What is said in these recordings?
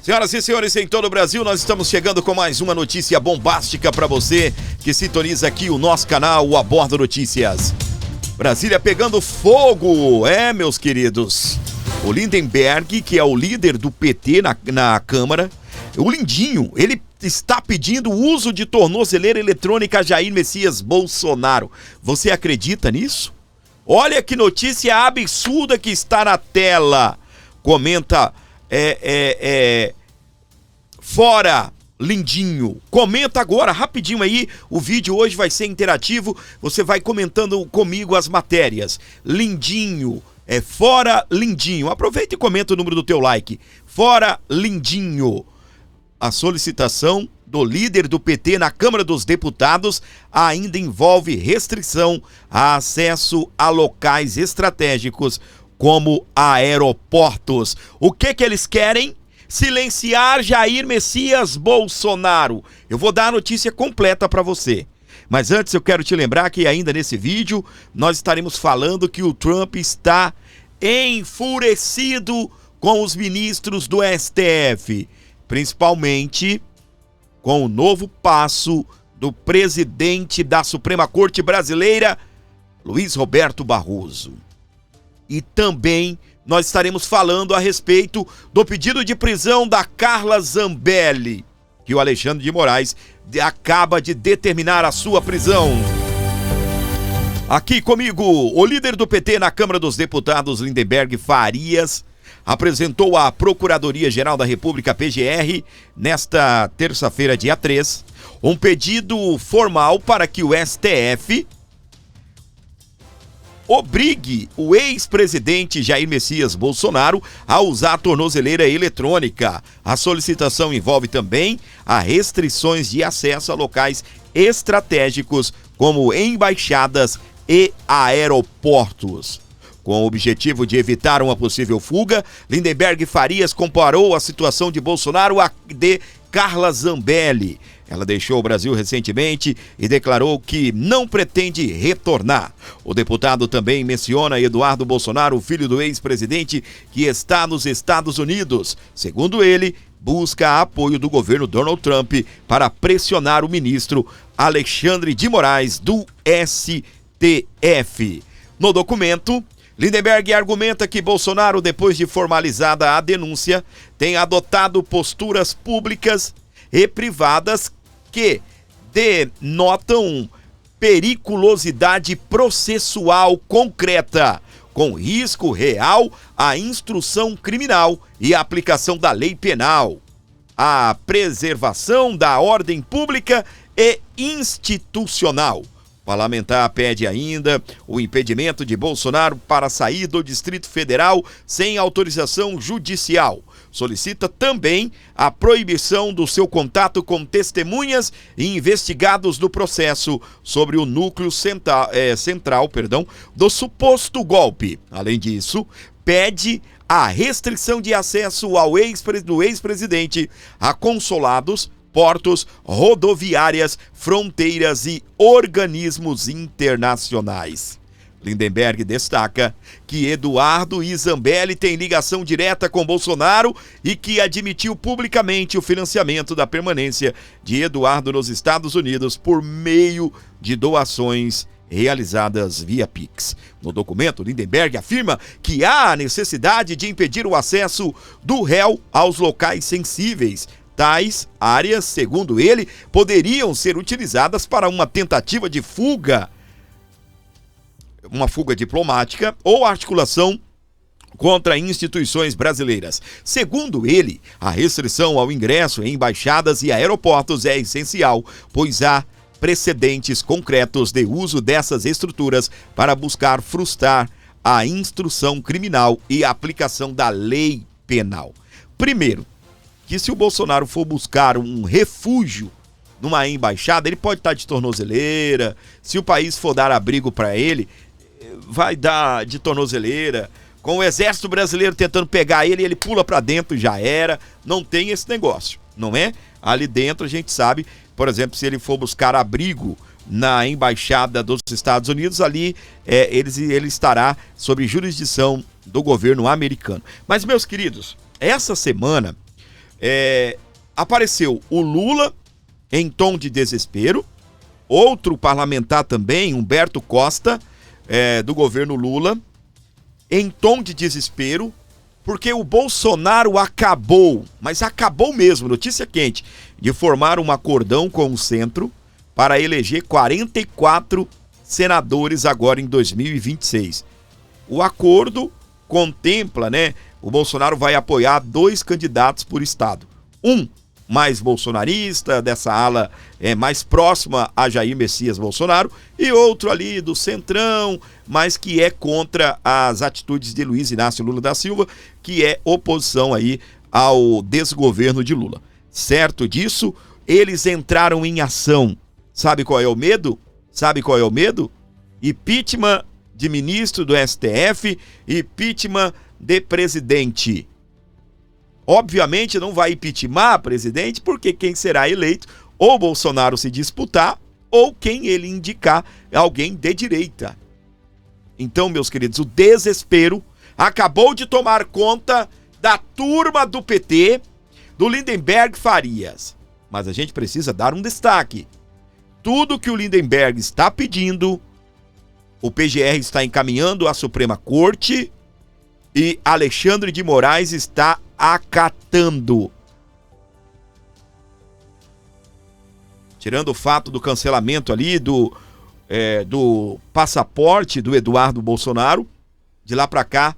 Senhoras e senhores, em todo o Brasil, nós estamos chegando com mais uma notícia bombástica para você que sintoniza aqui o nosso canal, o Abordo Notícias. Brasília pegando fogo, meus queridos. O Lindenberg, que é o líder do PT na Câmara, o Lindinho, ele está pedindo o uso de tornozeleira eletrônica a Jair Messias Bolsonaro. Você acredita nisso? Olha que notícia absurda que está na tela. Comenta, fora Lindinho. Comenta agora, rapidinho aí, o vídeo hoje vai ser interativo, você vai comentando comigo as matérias. Lindinho, fora Lindinho. Aproveita e comenta o número do teu like. Fora Lindinho. A solicitação do líder do PT na Câmara dos Deputados ainda envolve restrição a acesso a locais estratégicos como aeroportos. O que eles querem? Silenciar Jair Messias Bolsonaro. Eu vou dar a notícia completa para você. Mas antes eu quero te lembrar que ainda nesse vídeo nós estaremos falando que o Trump está enfurecido com os ministros do STF, principalmente com o novo passo do presidente da Suprema Corte Brasileira, Luiz Roberto Barroso. E também nós estaremos falando a respeito do pedido de prisão da Carla Zambelli, que o Alexandre de Moraes acaba de determinar a sua prisão. Aqui comigo, o líder do PT na Câmara dos Deputados, Lindenberg Farias, apresentou à Procuradoria-Geral da República, PGR, nesta terça-feira, dia 3, um pedido formal para que o STF obrigue o ex-presidente Jair Messias Bolsonaro a usar a tornozeleira eletrônica. A solicitação envolve também as restrições de acesso a locais estratégicos como embaixadas e aeroportos. Com o objetivo de evitar uma possível fuga, Lindenberg Farias comparou a situação de Bolsonaro à de Carla Zambelli. Ela deixou o Brasil recentemente e declarou que não pretende retornar. O deputado também menciona Eduardo Bolsonaro, filho do ex-presidente, que está nos Estados Unidos. Segundo ele, busca apoio do governo Donald Trump para pressionar o ministro Alexandre de Moraes do STF. No documento, Lindenberg argumenta que Bolsonaro, depois de formalizada a denúncia, tem adotado posturas públicas e privadas que denotam periculosidade processual concreta, com risco real à instrução criminal e à aplicação da lei penal, à preservação da ordem pública e institucional. O parlamentar pede ainda o impedimento de Bolsonaro para sair do Distrito Federal sem autorização judicial. Solicita também a proibição do seu contato com testemunhas e investigados do processo sobre o núcleo central do suposto golpe. Além disso, pede a restrição de acesso do ex-presidente a consulados, portos, rodoviárias, fronteiras e organismos internacionais. Lindenberg destaca que Eduardo e Zambelli têm ligação direta com Bolsonaro e que admitiu publicamente o financiamento da permanência de Eduardo nos Estados Unidos por meio de doações realizadas via Pix. No documento, Lindenberg afirma que há necessidade de impedir o acesso do réu aos locais sensíveis. Tais áreas, segundo ele, poderiam ser utilizadas para uma tentativa de fuga, uma fuga diplomática ou articulação contra instituições brasileiras. Segundo ele, a restrição ao ingresso em embaixadas e aeroportos é essencial, pois há precedentes concretos de uso dessas estruturas para buscar frustrar a instrução criminal e a aplicação da lei penal. Primeiro, que se o Bolsonaro for buscar um refúgio numa embaixada, ele pode estar de tornozeleira. Se o país for dar abrigo para ele, vai dar de tornozeleira. Com o exército brasileiro tentando pegar ele, ele pula para dentro, já era. Não tem esse negócio, não é? Ali dentro a gente sabe, por exemplo, se ele for buscar abrigo na embaixada dos Estados Unidos, ali ele estará sob jurisdição do governo americano. Mas, meus queridos, essa semana Apareceu o Lula em tom de desespero, outro parlamentar também, Humberto Costa, do governo Lula, em tom de desespero, porque o Bolsonaro acabou, mas acabou mesmo, notícia quente, de formar um acordão com o centro para eleger 44 senadores agora em 2026. O acordo contempla, o Bolsonaro vai apoiar 2 candidatos por estado. Um mais bolsonarista, dessa ala mais próxima a Jair Messias Bolsonaro, e outro ali do centrão, mas que é contra as atitudes de Luiz Inácio Lula da Silva, que é oposição aí ao desgoverno de Lula. Certo disso, eles entraram em ação. Sabe qual é o medo? Impeachment de ministro do STF, impeachment de presidente. Obviamente não vai impeachment presidente, porque quem será eleito, ou Bolsonaro se disputar, ou quem ele indicar, alguém de direita. Então, meus queridos, o desespero acabou de tomar conta da turma do PT, do Lindenberg Farias. Mas a gente precisa dar um destaque. Tudo que o Lindenberg está pedindo, o PGR está encaminhando à Suprema Corte e Alexandre de Moraes está acatando. Tirando o fato do cancelamento ali do passaporte do Eduardo Bolsonaro, de lá para cá,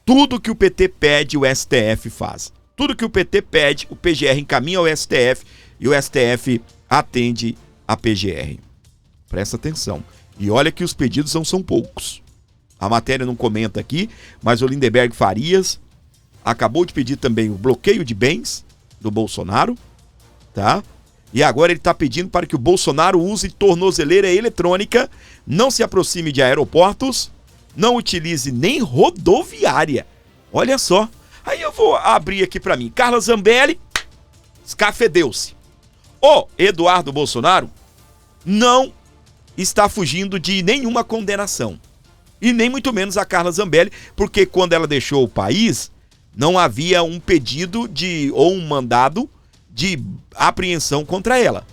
tudo que o PT pede, o STF faz. Tudo que o PT pede, o PGR encaminha ao STF e o STF atende a PGR. Presta atenção. E olha que os pedidos não são poucos. A matéria não comenta aqui, mas o Lindenberg Farias acabou de pedir também o bloqueio de bens do Bolsonaro, tá? E agora ele está pedindo para que o Bolsonaro use tornozeleira eletrônica, não se aproxime de aeroportos, não utilize nem rodoviária. Olha só. Aí eu vou abrir aqui para mim. Carla Zambelli escafedeu-se. O Eduardo Bolsonaro não está fugindo de nenhuma condenação. E nem muito menos a Carla Zambelli, porque quando ela deixou o país, não havia um pedido ou um mandado de apreensão contra ela.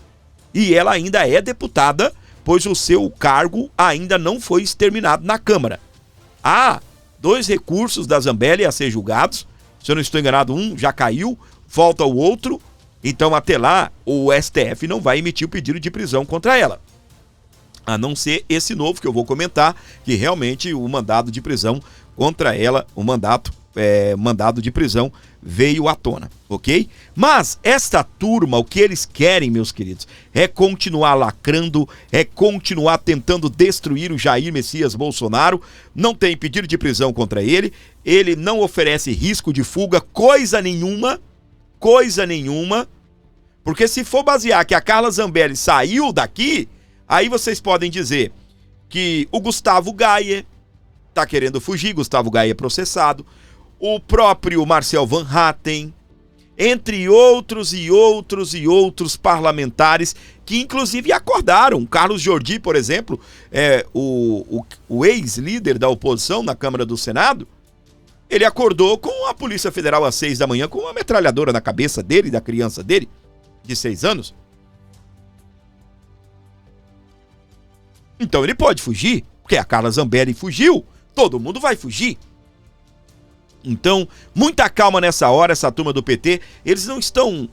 E ela ainda é deputada, pois o seu cargo ainda não foi exterminado na Câmara. Há 2 recursos da Zambelli a ser julgados. Se eu não estou enganado, um já caiu, falta o outro. Então até lá o STF não vai emitir o pedido de prisão contra ela. A não ser esse novo que eu vou comentar, que realmente o mandado de prisão contra ela, o mandado de prisão veio à tona, ok? Mas esta turma, o que eles querem, meus queridos, é continuar lacrando, é continuar tentando destruir o Jair Messias Bolsonaro. Não tem pedido de prisão contra ele, ele não oferece risco de fuga, coisa nenhuma, porque se for basear que a Carla Zambelli saiu daqui, aí vocês podem dizer que o Gustavo Gayer está querendo fugir, Gustavo Gayer é processado, o próprio Marcel Van Hatten, entre outros parlamentares que inclusive acordaram. Carlos Jordi, por exemplo, o ex-líder da oposição na Câmara do Senado, ele acordou com a Polícia Federal às 6 da manhã com uma metralhadora na cabeça dele, da criança dele, de 6 anos. Então ele pode fugir, porque a Carla Zambelli fugiu, todo mundo vai fugir. Então, muita calma nessa hora, essa turma do PT, eles não estão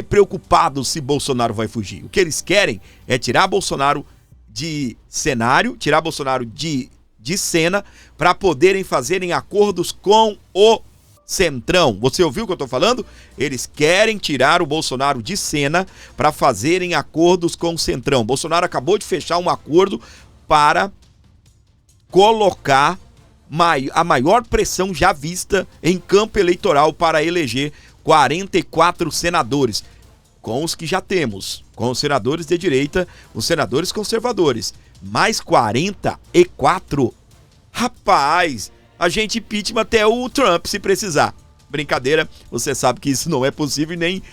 preocupados se Bolsonaro vai fugir. O que eles querem é tirar Bolsonaro de cenário, tirar Bolsonaro de cena, para poderem fazerem acordos com o Centrão. Você ouviu o que eu tô falando? Eles querem tirar o Bolsonaro de cena para fazerem acordos com o Centrão. Bolsonaro acabou de fechar um acordo para colocar a maior pressão já vista em campo eleitoral para eleger 44 senadores, com os que já temos, com os senadores de direita, os senadores conservadores, mais 44. Rapaz, a gente impeachment até o Trump se precisar. brincadeira, você sabe que isso não é possível e nem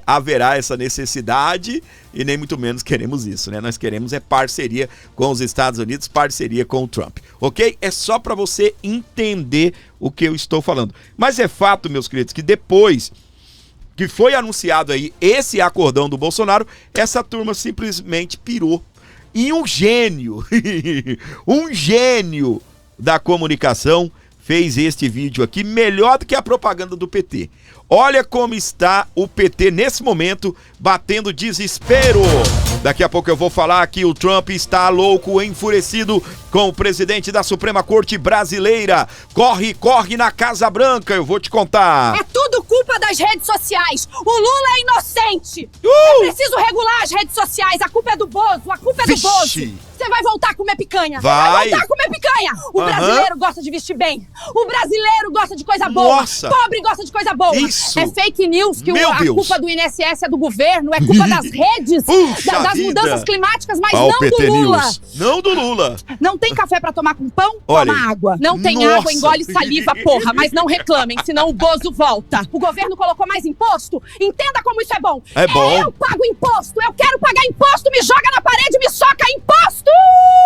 haverá essa necessidade e nem muito menos queremos isso, né? Nós queremos parceria com os Estados Unidos, parceria com o Trump, ok? É só para você entender o que eu estou falando. Mas é fato, meus queridos, que depois que foi anunciado aí esse acordão do Bolsonaro, essa turma simplesmente pirou. E um gênio, um gênio da comunicação fez este vídeo aqui, melhor do que a propaganda do PT. Olha como está o PT nesse momento, batendo desespero. Daqui a pouco eu vou falar que o Trump está louco, enfurecido com o presidente da Suprema Corte Brasileira. Corre, corre na Casa Branca, eu vou te contar. É tudo culpa das redes sociais. O Lula é inocente. É preciso regular as redes sociais. A culpa é do Bozo, a culpa é do Bozo. Você vai voltar a comer picanha. Vai voltar a comer picanha. O brasileiro gosta de vestir bem. O brasileiro gosta de coisa boa. Nossa. Pobre gosta de coisa boa. Isso. É fake news que Meu a Deus. culpa do INSS é do governo, é culpa das redes, das mudanças climáticas, mas não PT do Lula. News. Não do Lula. Não tem café pra tomar com pão? Olha Toma aí. água. Não tem Nossa. água, engole saliva, porra. Mas não reclamem, senão o Bozo volta. O governo colocou mais imposto? Entenda como isso é bom. É bom. Eu pago imposto, eu quero pagar imposto, me joga na parede, me soca imposto!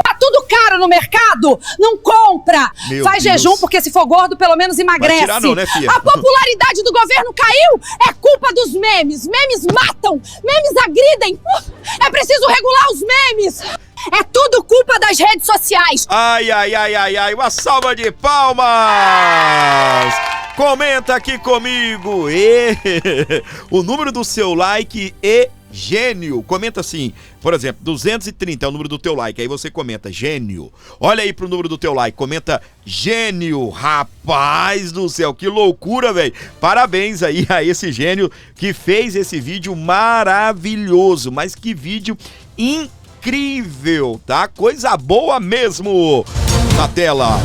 Tá tudo caro no mercado, não compra. Meu Faz Deus. jejum, porque se for gordo, pelo menos emagrece. Vai tirar não, né, filha? A popularidade do governo caiu, é culpa dos memes. Memes matam, memes agridem. É preciso regular os memes. É tudo culpa das redes sociais. Ai, ai, ai, ai, ai, uma salva de palmas! Comenta aqui comigo. O número do seu like é gênio. Comenta assim, por exemplo, 230 é o número do teu like. Aí você comenta gênio. Olha aí pro número do teu like, comenta gênio. Rapaz do céu, que loucura, velho. Parabéns aí a esse gênio que fez esse vídeo maravilhoso. Mas que vídeo incrível, tá? Coisa boa mesmo. Na tela,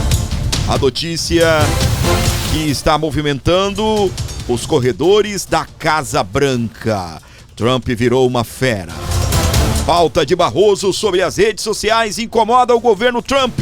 a notícia que está movimentando os corredores da Casa Branca. Trump virou uma fera. Pauta de Barroso sobre as redes sociais incomoda o governo Trump.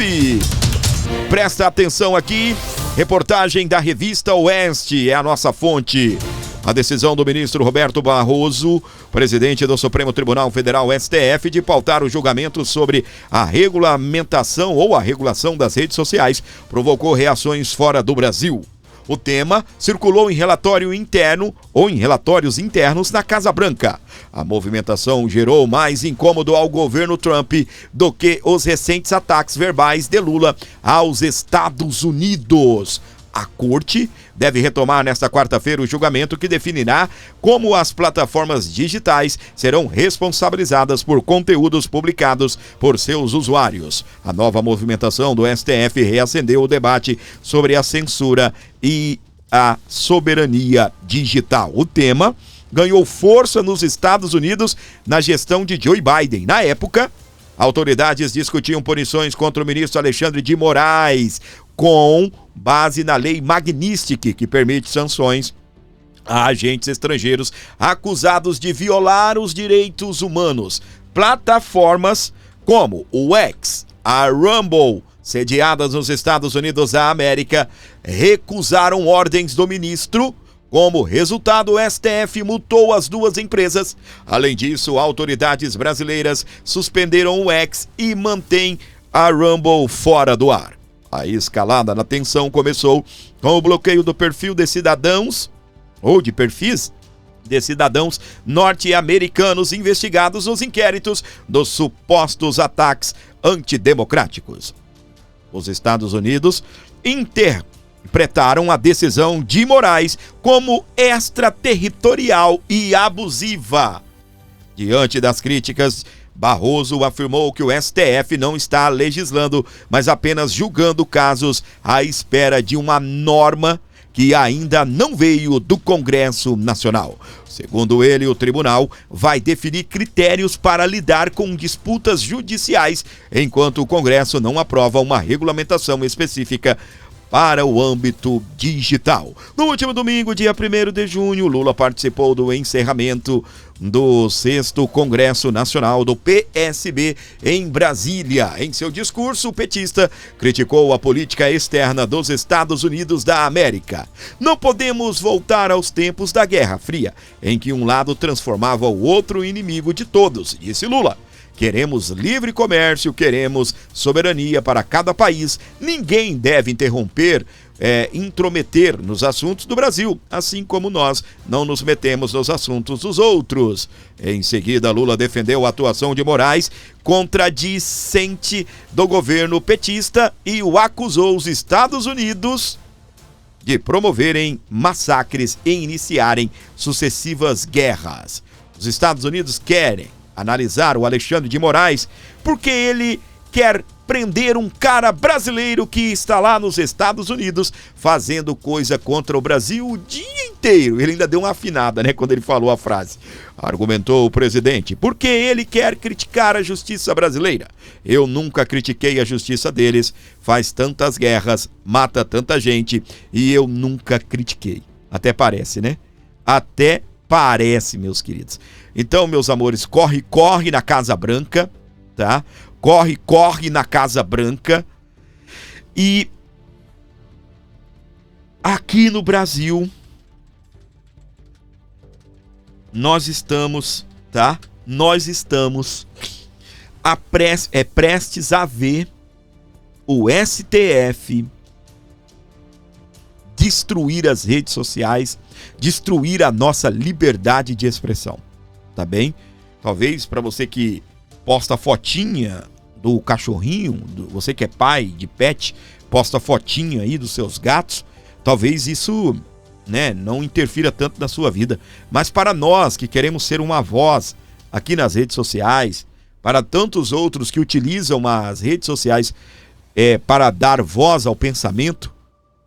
Presta atenção aqui. Reportagem da revista Oeste é a nossa fonte. A decisão do ministro Roberto Barroso, presidente do Supremo Tribunal Federal, STF, de pautar o julgamento sobre a regulamentação ou a regulação das redes sociais, provocou reações fora do Brasil. O tema circulou em relatório interno ou em relatórios internos na Casa Branca. A movimentação gerou mais incômodo ao governo Trump do que os recentes ataques verbais de Lula aos Estados Unidos. A corte deve retomar nesta quarta-feira o julgamento que definirá como as plataformas digitais serão responsabilizadas por conteúdos publicados por seus usuários. A nova movimentação do STF reacendeu o debate sobre a censura e a soberania digital. O tema ganhou força nos Estados Unidos na gestão de Joe Biden. Na época, autoridades discutiam punições contra o ministro Alexandre de Moraes, com base na lei Magnitsky, que permite sanções a agentes estrangeiros acusados de violar os direitos humanos. Plataformas como o X, a Rumble, sediadas nos Estados Unidos da América, recusaram ordens do ministro. Como resultado, o STF multou as duas empresas. Além disso, autoridades brasileiras suspenderam o X e mantêm a Rumble fora do ar. A escalada na tensão começou com o bloqueio do perfil de cidadãos, ou de perfis de cidadãos norte-americanos investigados nos inquéritos dos supostos ataques antidemocráticos. Os Estados Unidos interpretaram a decisão de Moraes como extraterritorial e abusiva. Diante das críticas, Barroso afirmou que o STF não está legislando, mas apenas julgando casos à espera de uma norma que ainda não veio do Congresso Nacional. Segundo ele, o tribunal vai definir critérios para lidar com disputas judiciais, enquanto o Congresso não aprova uma regulamentação específica para o âmbito digital. No último domingo, dia 1º de junho, Lula participou do encerramento do 6º Congresso Nacional do PSB em Brasília. Em seu discurso, o petista criticou a política externa dos Estados Unidos da América. Não podemos voltar aos tempos da Guerra Fria, em que um lado transformava o outro inimigo de todos, disse Lula. Queremos livre comércio, queremos soberania para cada país. Ninguém deve intrometer nos assuntos do Brasil, assim como nós não nos metemos nos assuntos dos outros. Em seguida, Lula defendeu a atuação de Moraes, contradicente do governo petista, e o acusou os Estados Unidos de promoverem massacres e iniciarem sucessivas guerras. Os Estados Unidos querem analisar o Alexandre de Moraes porque ele quer prender um cara brasileiro que está lá nos Estados Unidos fazendo coisa contra o Brasil o dia inteiro. Ele ainda deu uma afinada, né, quando ele falou a frase. Argumentou o presidente, porque ele quer criticar a justiça brasileira. Eu nunca critiquei a justiça deles, faz tantas guerras, mata tanta gente, e eu nunca critiquei. Até parece, né? Até parece, meus queridos. Então, meus amores, corre na Casa Branca, tá? Corre na Casa Branca. E aqui no Brasil, nós estamos, tá? Nós estamos prestes a ver o STF destruir as redes sociais, destruir a nossa liberdade de expressão, tá bem? Talvez para você que posta fotinha do cachorrinho, você que é pai de pet, posta fotinha aí dos seus gatos, talvez isso, né, não interfira tanto na sua vida. Mas para nós que queremos ser uma voz aqui nas redes sociais, para tantos outros que utilizam as redes sociais para dar voz ao pensamento,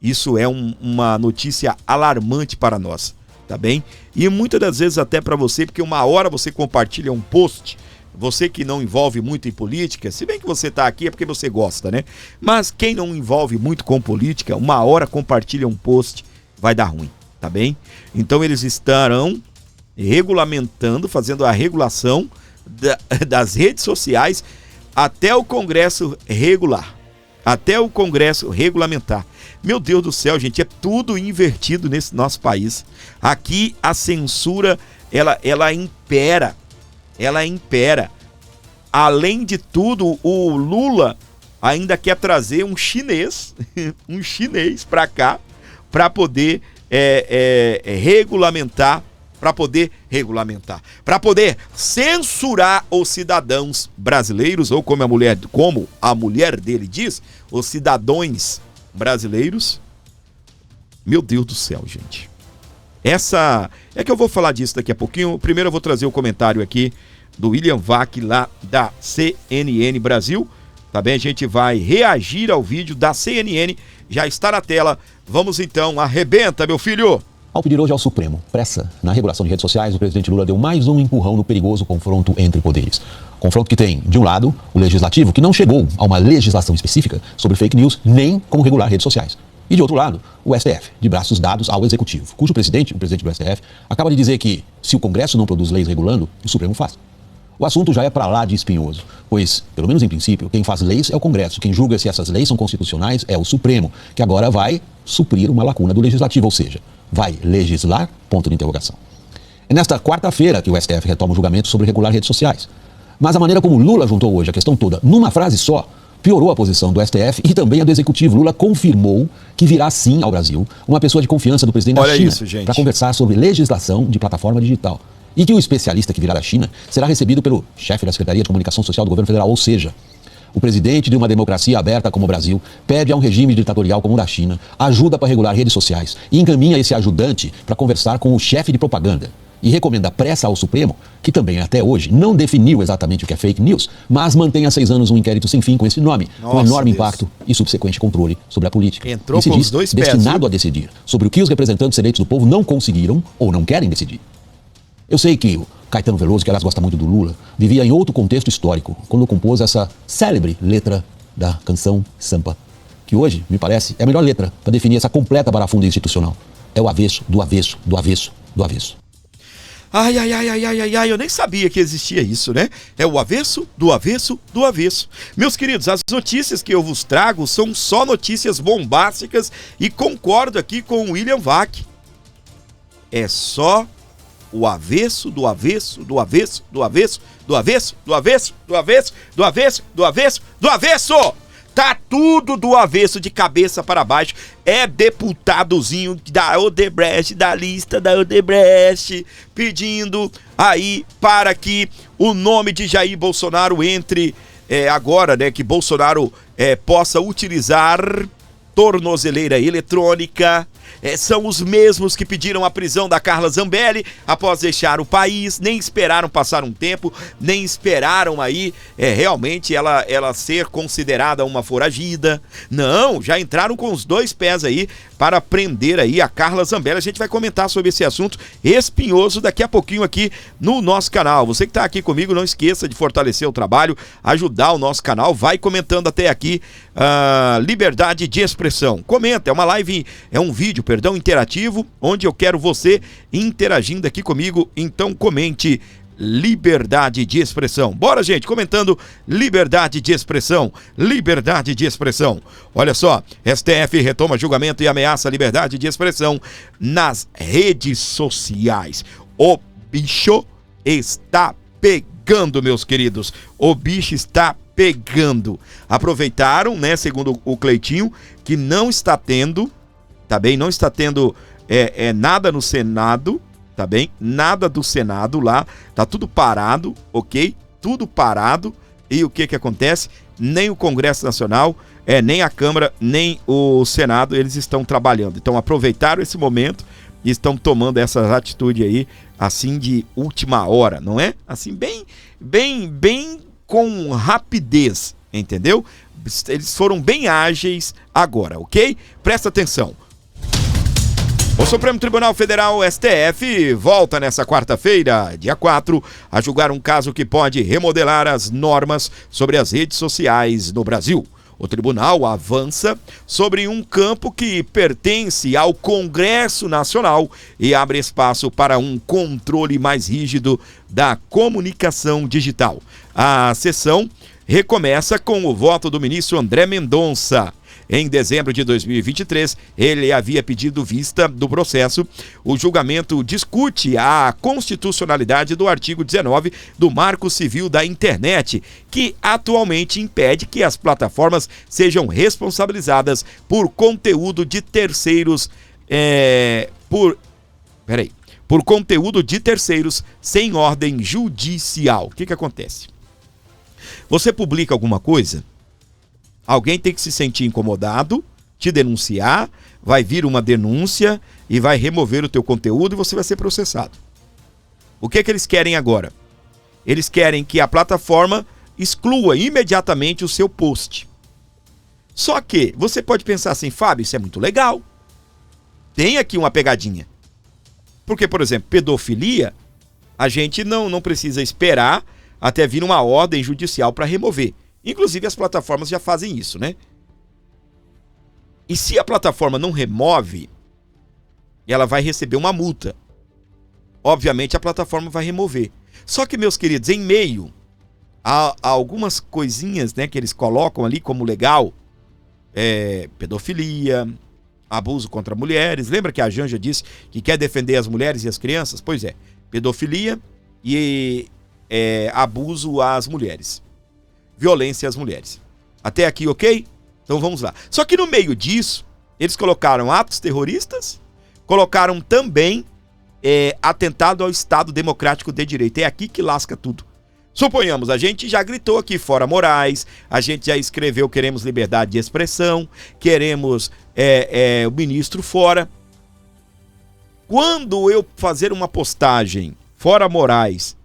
isso é uma notícia alarmante para nós, tá bem? E muitas das vezes até para você, porque uma hora você compartilha um post, você que não envolve muito em política, se bem que você está aqui é porque você gosta, né? Mas quem não envolve muito com política, uma hora compartilha um post, vai dar ruim, tá bem? Então eles estarão regulamentando, fazendo a regulação das redes sociais até o Congresso regular, até o Congresso regulamentar. Meu Deus do céu, gente, é tudo invertido nesse nosso país. Aqui a censura, ela impera. Ela impera. Além de tudo, o Lula ainda quer trazer um chinês para cá, para poder regulamentar, para poder censurar os cidadãos brasileiros, ou como a mulher dele diz, os cidadãos brasileiros. Meu Deus do céu, gente. Essa é que eu vou falar disso daqui a pouquinho. Primeiro eu vou trazer o comentário aqui do William Vac, lá da CNN Brasil. Tá bem? A gente vai reagir ao vídeo da CNN. Já está na tela. Vamos então, arrebenta, meu filho! Ao pedir hoje ao Supremo pressa na regulação de redes sociais, o presidente Lula deu mais um empurrão no perigoso confronto entre poderes. Confronto que tem, de um lado, o Legislativo, que não chegou a uma legislação específica sobre fake news, nem como regular redes sociais. E de outro lado, o STF, de braços dados ao Executivo, cujo presidente, o presidente do STF, acaba de dizer que, se o Congresso não produz leis regulando, o Supremo faz. O assunto já é para lá de espinhoso, pois, pelo menos em princípio, quem faz leis é o Congresso, quem julga se essas leis são constitucionais é o Supremo, que agora vai suprir uma lacuna do Legislativo, ou seja, vai legislar, ponto de interrogação. É nesta quarta-feira que o STF retoma o julgamento sobre regular redes sociais. Mas a maneira como Lula juntou hoje a questão toda numa frase só, piorou a posição do STF e também a do Executivo. Lula confirmou que virá sim ao Brasil uma pessoa de confiança do presidente da China para conversar sobre legislação de plataforma digital. E que o especialista que virá da China será recebido pelo chefe da Secretaria de Comunicação Social do Governo Federal, ou seja, o presidente de uma democracia aberta como o Brasil pede a um regime ditatorial como o da China ajuda para regular redes sociais e encaminha esse ajudante para conversar com o chefe de propaganda e recomenda pressa ao Supremo, que também até hoje não definiu exatamente o que é fake news, mas mantém há 6 anos um inquérito sem fim com esse nome, com enorme impacto e subsequente controle sobre a política. Entrou com os dois pés, destinado a decidir sobre o que os representantes eleitos do povo não conseguiram ou não querem decidir. Eu sei que o Caetano Veloso, que aliás gosta muito do Lula, vivia em outro contexto histórico, quando compôs essa célebre letra da canção Sampa, que hoje, me parece, é a melhor letra para definir essa completa barafunda institucional. É o avesso, do avesso, do avesso, do avesso. Ai, eu nem sabia que existia isso, né? É o avesso, do avesso, do avesso. Meus queridos, as notícias que eu vos trago são só notícias bombásticas e concordo aqui com o William Vac. É só o avesso, do avesso, do avesso, do avesso, do avesso, do avesso, do avesso, do avesso, do avesso, do avesso! Tá tudo do avesso, de cabeça para baixo. É deputadozinho da Odebrecht, da lista da Odebrecht, pedindo aí para que o nome de Jair Bolsonaro entre agora, né? Que Bolsonaro possa utilizar tornozeleira eletrônica. São os mesmos que pediram a prisão da Carla Zambelli após deixar o país, nem esperaram passar um tempo, nem esperaram aí realmente ela ser considerada uma foragida. Não, já entraram com os dois pés aí para prender aí a Carla Zambelli. A gente vai comentar sobre esse assunto espinhoso daqui a pouquinho aqui no nosso canal. Você que está aqui comigo, não esqueça de fortalecer o trabalho, ajudar o nosso canal, vai comentando até aqui liberdade de expressão. Comenta, é uma live, é um vídeo, perdão, interativo, onde eu quero você interagindo aqui comigo, então comente liberdade de expressão. Bora, gente, comentando liberdade de expressão, liberdade de expressão. Olha só, STF retoma julgamento e ameaça a liberdade de expressão nas redes sociais. O bicho está pegando, meus queridos, o bicho está pegando. Aproveitaram, né, segundo o Cleitinho, que não está tendo, tá bem? Não está tendo nada no Senado, tá bem? Nada do Senado lá, tá tudo parado, ok? Tudo parado. E o que acontece? Nem o Congresso Nacional, nem a Câmara, nem o Senado, eles estão trabalhando. Então aproveitaram esse momento e estão tomando essa atitude aí, assim, de última hora, não é? Assim, bem com rapidez, entendeu? Eles foram bem ágeis agora, ok? Presta atenção. O Supremo Tribunal Federal, STF, volta nessa quarta-feira, dia 4, a julgar um caso que pode remodelar as normas sobre as redes sociais no Brasil. O tribunal avança sobre um campo que pertence ao Congresso Nacional e abre espaço para um controle mais rígido da comunicação digital. A sessão recomeça com o voto do ministro André Mendonça. Em dezembro de 2023, ele havia pedido vista do processo. O julgamento discute a constitucionalidade do artigo 19 do Marco Civil da Internet, que atualmente impede que as plataformas sejam responsabilizadas por conteúdo de terceiros, por conteúdo de terceiros sem ordem judicial. O que acontece? Você publica alguma coisa, alguém tem que se sentir incomodado, te denunciar, vai vir uma denúncia e vai remover o teu conteúdo e você vai ser processado. O que eles querem agora? Eles querem que a plataforma exclua imediatamente o seu post. Só que você pode pensar assim, Fábio, isso é muito legal. Tem aqui uma pegadinha. Porque, por exemplo, pedofilia, a gente não precisa esperar até vir uma ordem judicial para remover. Inclusive as plataformas já fazem isso, né? E se a plataforma não remove, ela vai receber uma multa. Obviamente a plataforma vai remover. Só que, meus queridos, em meio a algumas coisinhas, né, que eles colocam ali como legal, pedofilia, abuso contra mulheres. Lembra que a Janja disse que quer defender as mulheres e as crianças? Pois é, pedofilia e abuso às mulheres. Violência às mulheres. Até aqui, ok? Então vamos lá. Só que no meio disso, eles colocaram atos terroristas, colocaram também atentado ao Estado Democrático de Direito. É aqui que lasca tudo. Suponhamos, a gente já gritou aqui fora Moraes, a gente já escreveu queremos liberdade de expressão, queremos o ministro fora. Quando eu fazer uma postagem fora Moraes,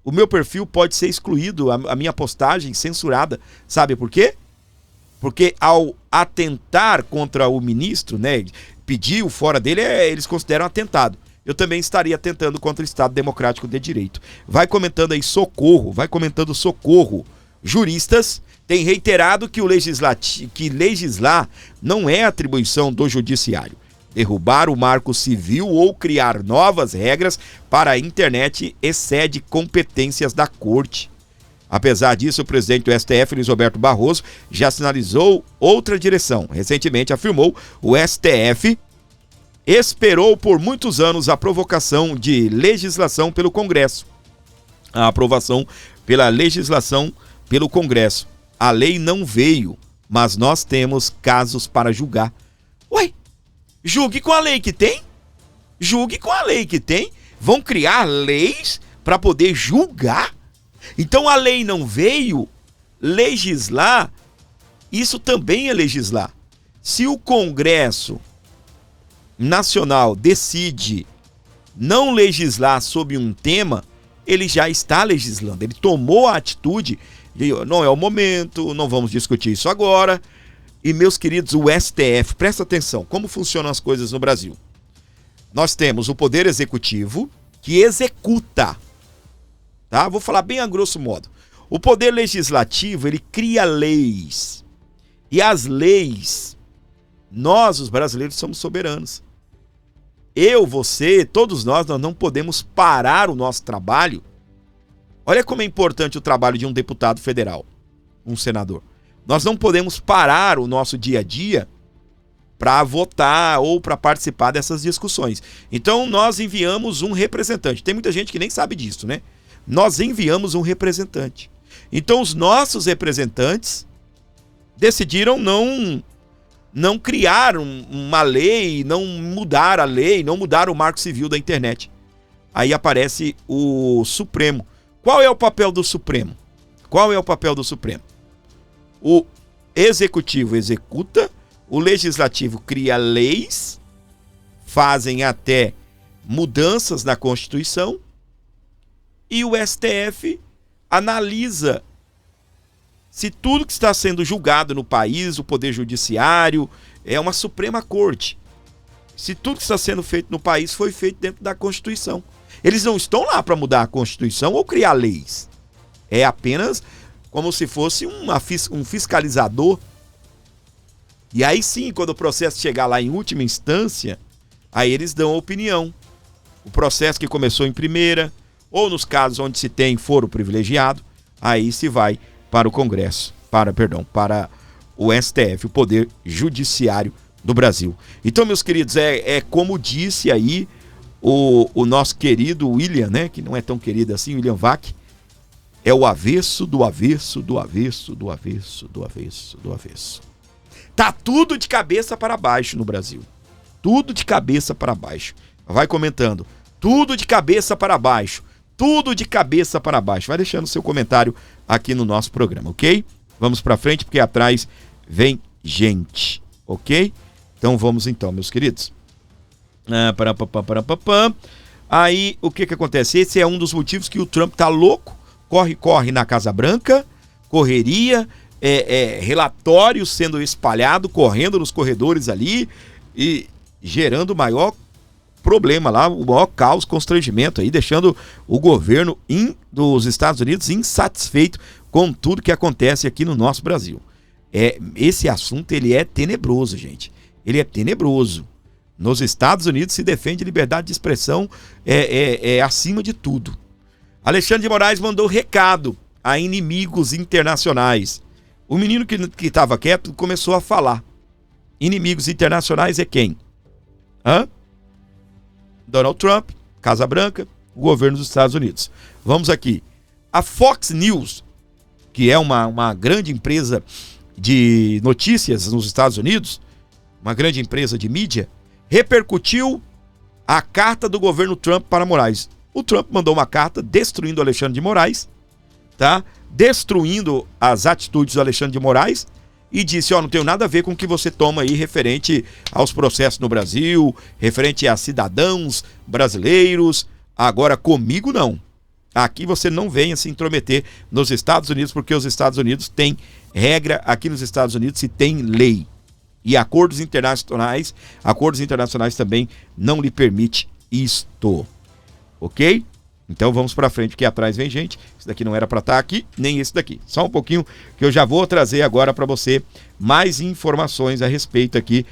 o meu perfil pode ser excluído, a minha postagem censurada. Sabe por quê? Porque ao atentar contra o ministro, né, pedir o fora dele, eles consideram atentado. Eu também estaria atentando contra o Estado Democrático de Direito. Vai comentando aí socorro, vai comentando socorro. Juristas tem reiterado que legislar não é atribuição do judiciário. Derrubar o marco civil ou criar novas regras para a internet excede competências da corte. Apesar disso, o presidente do STF, Luiz Roberto Barroso, já sinalizou outra direção. Recentemente afirmou o STF esperou por muitos anos a provocação de legislação pelo Congresso. A aprovação pela legislação pelo Congresso. A lei não veio, mas nós temos casos para julgar. Ué, julgue com a lei que tem? Julgue com a lei que tem? Vão criar leis para poder julgar? Então a lei não veio, legislar, isso também é legislar. Se o Congresso Nacional decide não legislar sobre um tema, ele já está legislando, ele tomou a atitude de não é o momento, não vamos discutir isso agora. E meus queridos, o STF, presta atenção, como funcionam as coisas no Brasil. Nós temos o Poder Executivo que executa, tá? Vou falar bem a grosso modo. O Poder Legislativo, ele cria leis. E as leis, nós, os brasileiros, somos soberanos. Eu, você, todos nós não podemos parar o nosso trabalho. Olha como é importante o trabalho de um deputado federal, um senador. Nós não podemos parar o nosso dia a dia para votar ou para participar dessas discussões. Então, nós enviamos um representante. Tem muita gente que nem sabe disso, né? Nós enviamos um representante. Então, os nossos representantes decidiram não criar uma lei, não mudar a lei, não mudar o marco civil da internet. Aí aparece o Supremo. Qual é o papel do Supremo? Qual é o papel do Supremo? O Executivo executa, o Legislativo cria leis, fazem até mudanças na Constituição e o STF analisa se tudo que está sendo julgado no país, o Poder Judiciário, é uma Suprema Corte. Se tudo que está sendo feito no país foi feito dentro da Constituição. Eles não estão lá para mudar a Constituição ou criar leis. É apenas como se fosse um fiscalizador. E aí sim, quando o processo chegar lá em última instância, aí eles dão a opinião. O processo que começou em primeira, ou nos casos onde se tem foro privilegiado, aí se vai para o Congresso, para o STF, o Poder Judiciário do Brasil. Então, meus queridos, é como disse aí o nosso querido William, né, que não é tão querido assim, William Vac, é o avesso do avesso, do avesso, do avesso, do avesso, do avesso. Tá tudo de cabeça para baixo no Brasil. Tudo de cabeça para baixo. Vai comentando. Tudo de cabeça para baixo. Tudo de cabeça para baixo. Vai deixando seu comentário aqui no nosso programa, ok? Vamos para frente porque atrás vem gente, ok? Então vamos então, meus queridos. Aí o que acontece? Esse é um dos motivos que o Trump tá louco. Corre na Casa Branca, correria, relatórios sendo espalhado, correndo nos corredores ali e gerando maior problema lá, o maior caos, constrangimento aí, deixando o governo dos Estados Unidos insatisfeito com tudo que acontece aqui no nosso Brasil. Esse assunto, ele é tenebroso, gente. Ele é tenebroso. Nos Estados Unidos se defende liberdade de expressão acima de tudo. Alexandre de Moraes mandou recado a inimigos internacionais. O menino que estava quieto começou a falar. Inimigos internacionais é quem? Donald Trump, Casa Branca, o governo dos Estados Unidos. Vamos aqui. A Fox News, que é uma grande empresa de notícias nos Estados Unidos, uma grande empresa de mídia, repercutiu a carta do governo Trump para Moraes. O Trump mandou uma carta destruindo o Alexandre de Moraes, tá? Destruindo as atitudes do Alexandre de Moraes e disse, não tenho nada a ver com o que você toma aí referente aos processos no Brasil, referente a cidadãos brasileiros, agora comigo não. Aqui você não venha se intrometer nos Estados Unidos, porque os Estados Unidos têm regra, aqui nos Estados Unidos se tem lei. E acordos internacionais também não lhe permite isto. Ok? Então vamos para frente, porque atrás vem gente. Esse daqui não era para estar aqui, nem esse daqui. Só um pouquinho que eu já vou trazer agora para você mais informações a respeito aqui.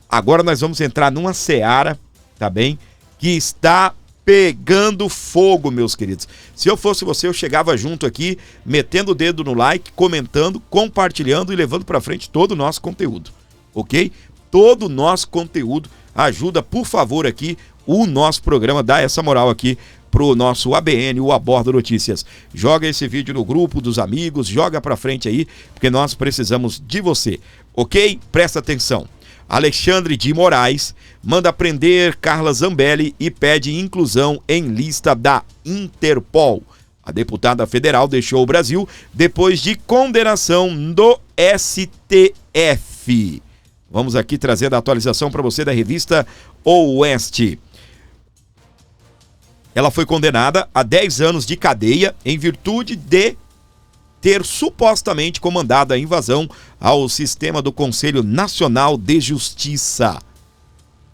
Agora nós vamos entrar numa seara, tá bem? Que está pegando fogo, meus queridos. Se eu fosse você, eu chegava junto aqui, metendo o dedo no like, comentando, compartilhando e levando para frente todo o nosso conteúdo, ok? Todo o nosso conteúdo. Ajuda, por favor, aqui o nosso programa, dá essa moral aqui pro nosso ABN, o Abordo Notícias. Joga esse vídeo no grupo dos amigos, joga pra frente aí, porque nós precisamos de você, ok? Presta atenção. Alexandre de Moraes manda prender Carla Zambelli e pede inclusão em lista da Interpol. A deputada federal deixou o Brasil depois de condenação do STF. Vamos aqui trazer a atualização para você da revista Oeste. Ela foi condenada a 10 anos de cadeia em virtude de ter supostamente comandado a invasão ao sistema do Conselho Nacional de Justiça.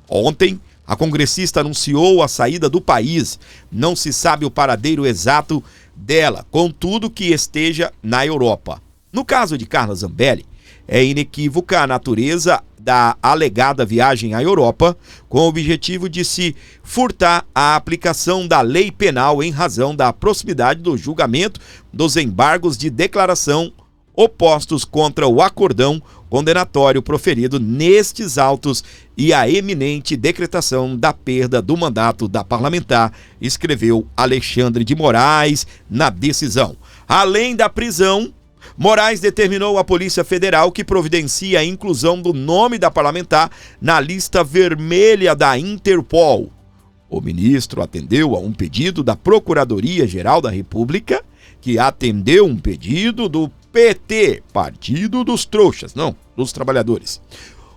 Ontem, a congressista anunciou a saída do país. Não se sabe o paradeiro exato dela, contudo que esteja na Europa. No caso de Carla Zambelli, é inequívoca a natureza da alegada viagem à Europa, com o objetivo de se furtar a aplicação da lei penal em razão da proximidade do julgamento dos embargos de declaração opostos contra o acordão condenatório proferido nestes autos e a eminente decretação da perda do mandato da parlamentar, escreveu Alexandre de Moraes na decisão. Além da prisão, Moraes determinou à Polícia Federal que providencie a inclusão do nome da parlamentar na lista vermelha da Interpol. O ministro atendeu a um pedido da Procuradoria-Geral da República, que atendeu um pedido do PT, Partido dos Trouxas, não, dos Trabalhadores.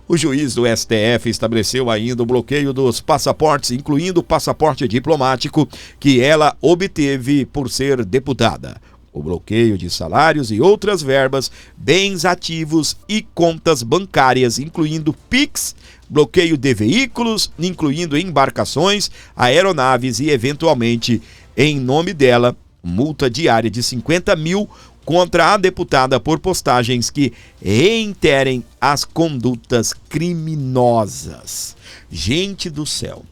O juiz do STF estabeleceu ainda o bloqueio dos passaportes, incluindo o passaporte diplomático que ela obteve por ser deputada. O bloqueio de salários e outras verbas, bens ativos e contas bancárias, incluindo PIX, bloqueio de veículos, incluindo embarcações, aeronaves e, eventualmente, em nome dela, multa diária de 50 mil contra a deputada por postagens que reiterem as condutas criminosas. Gente do céu,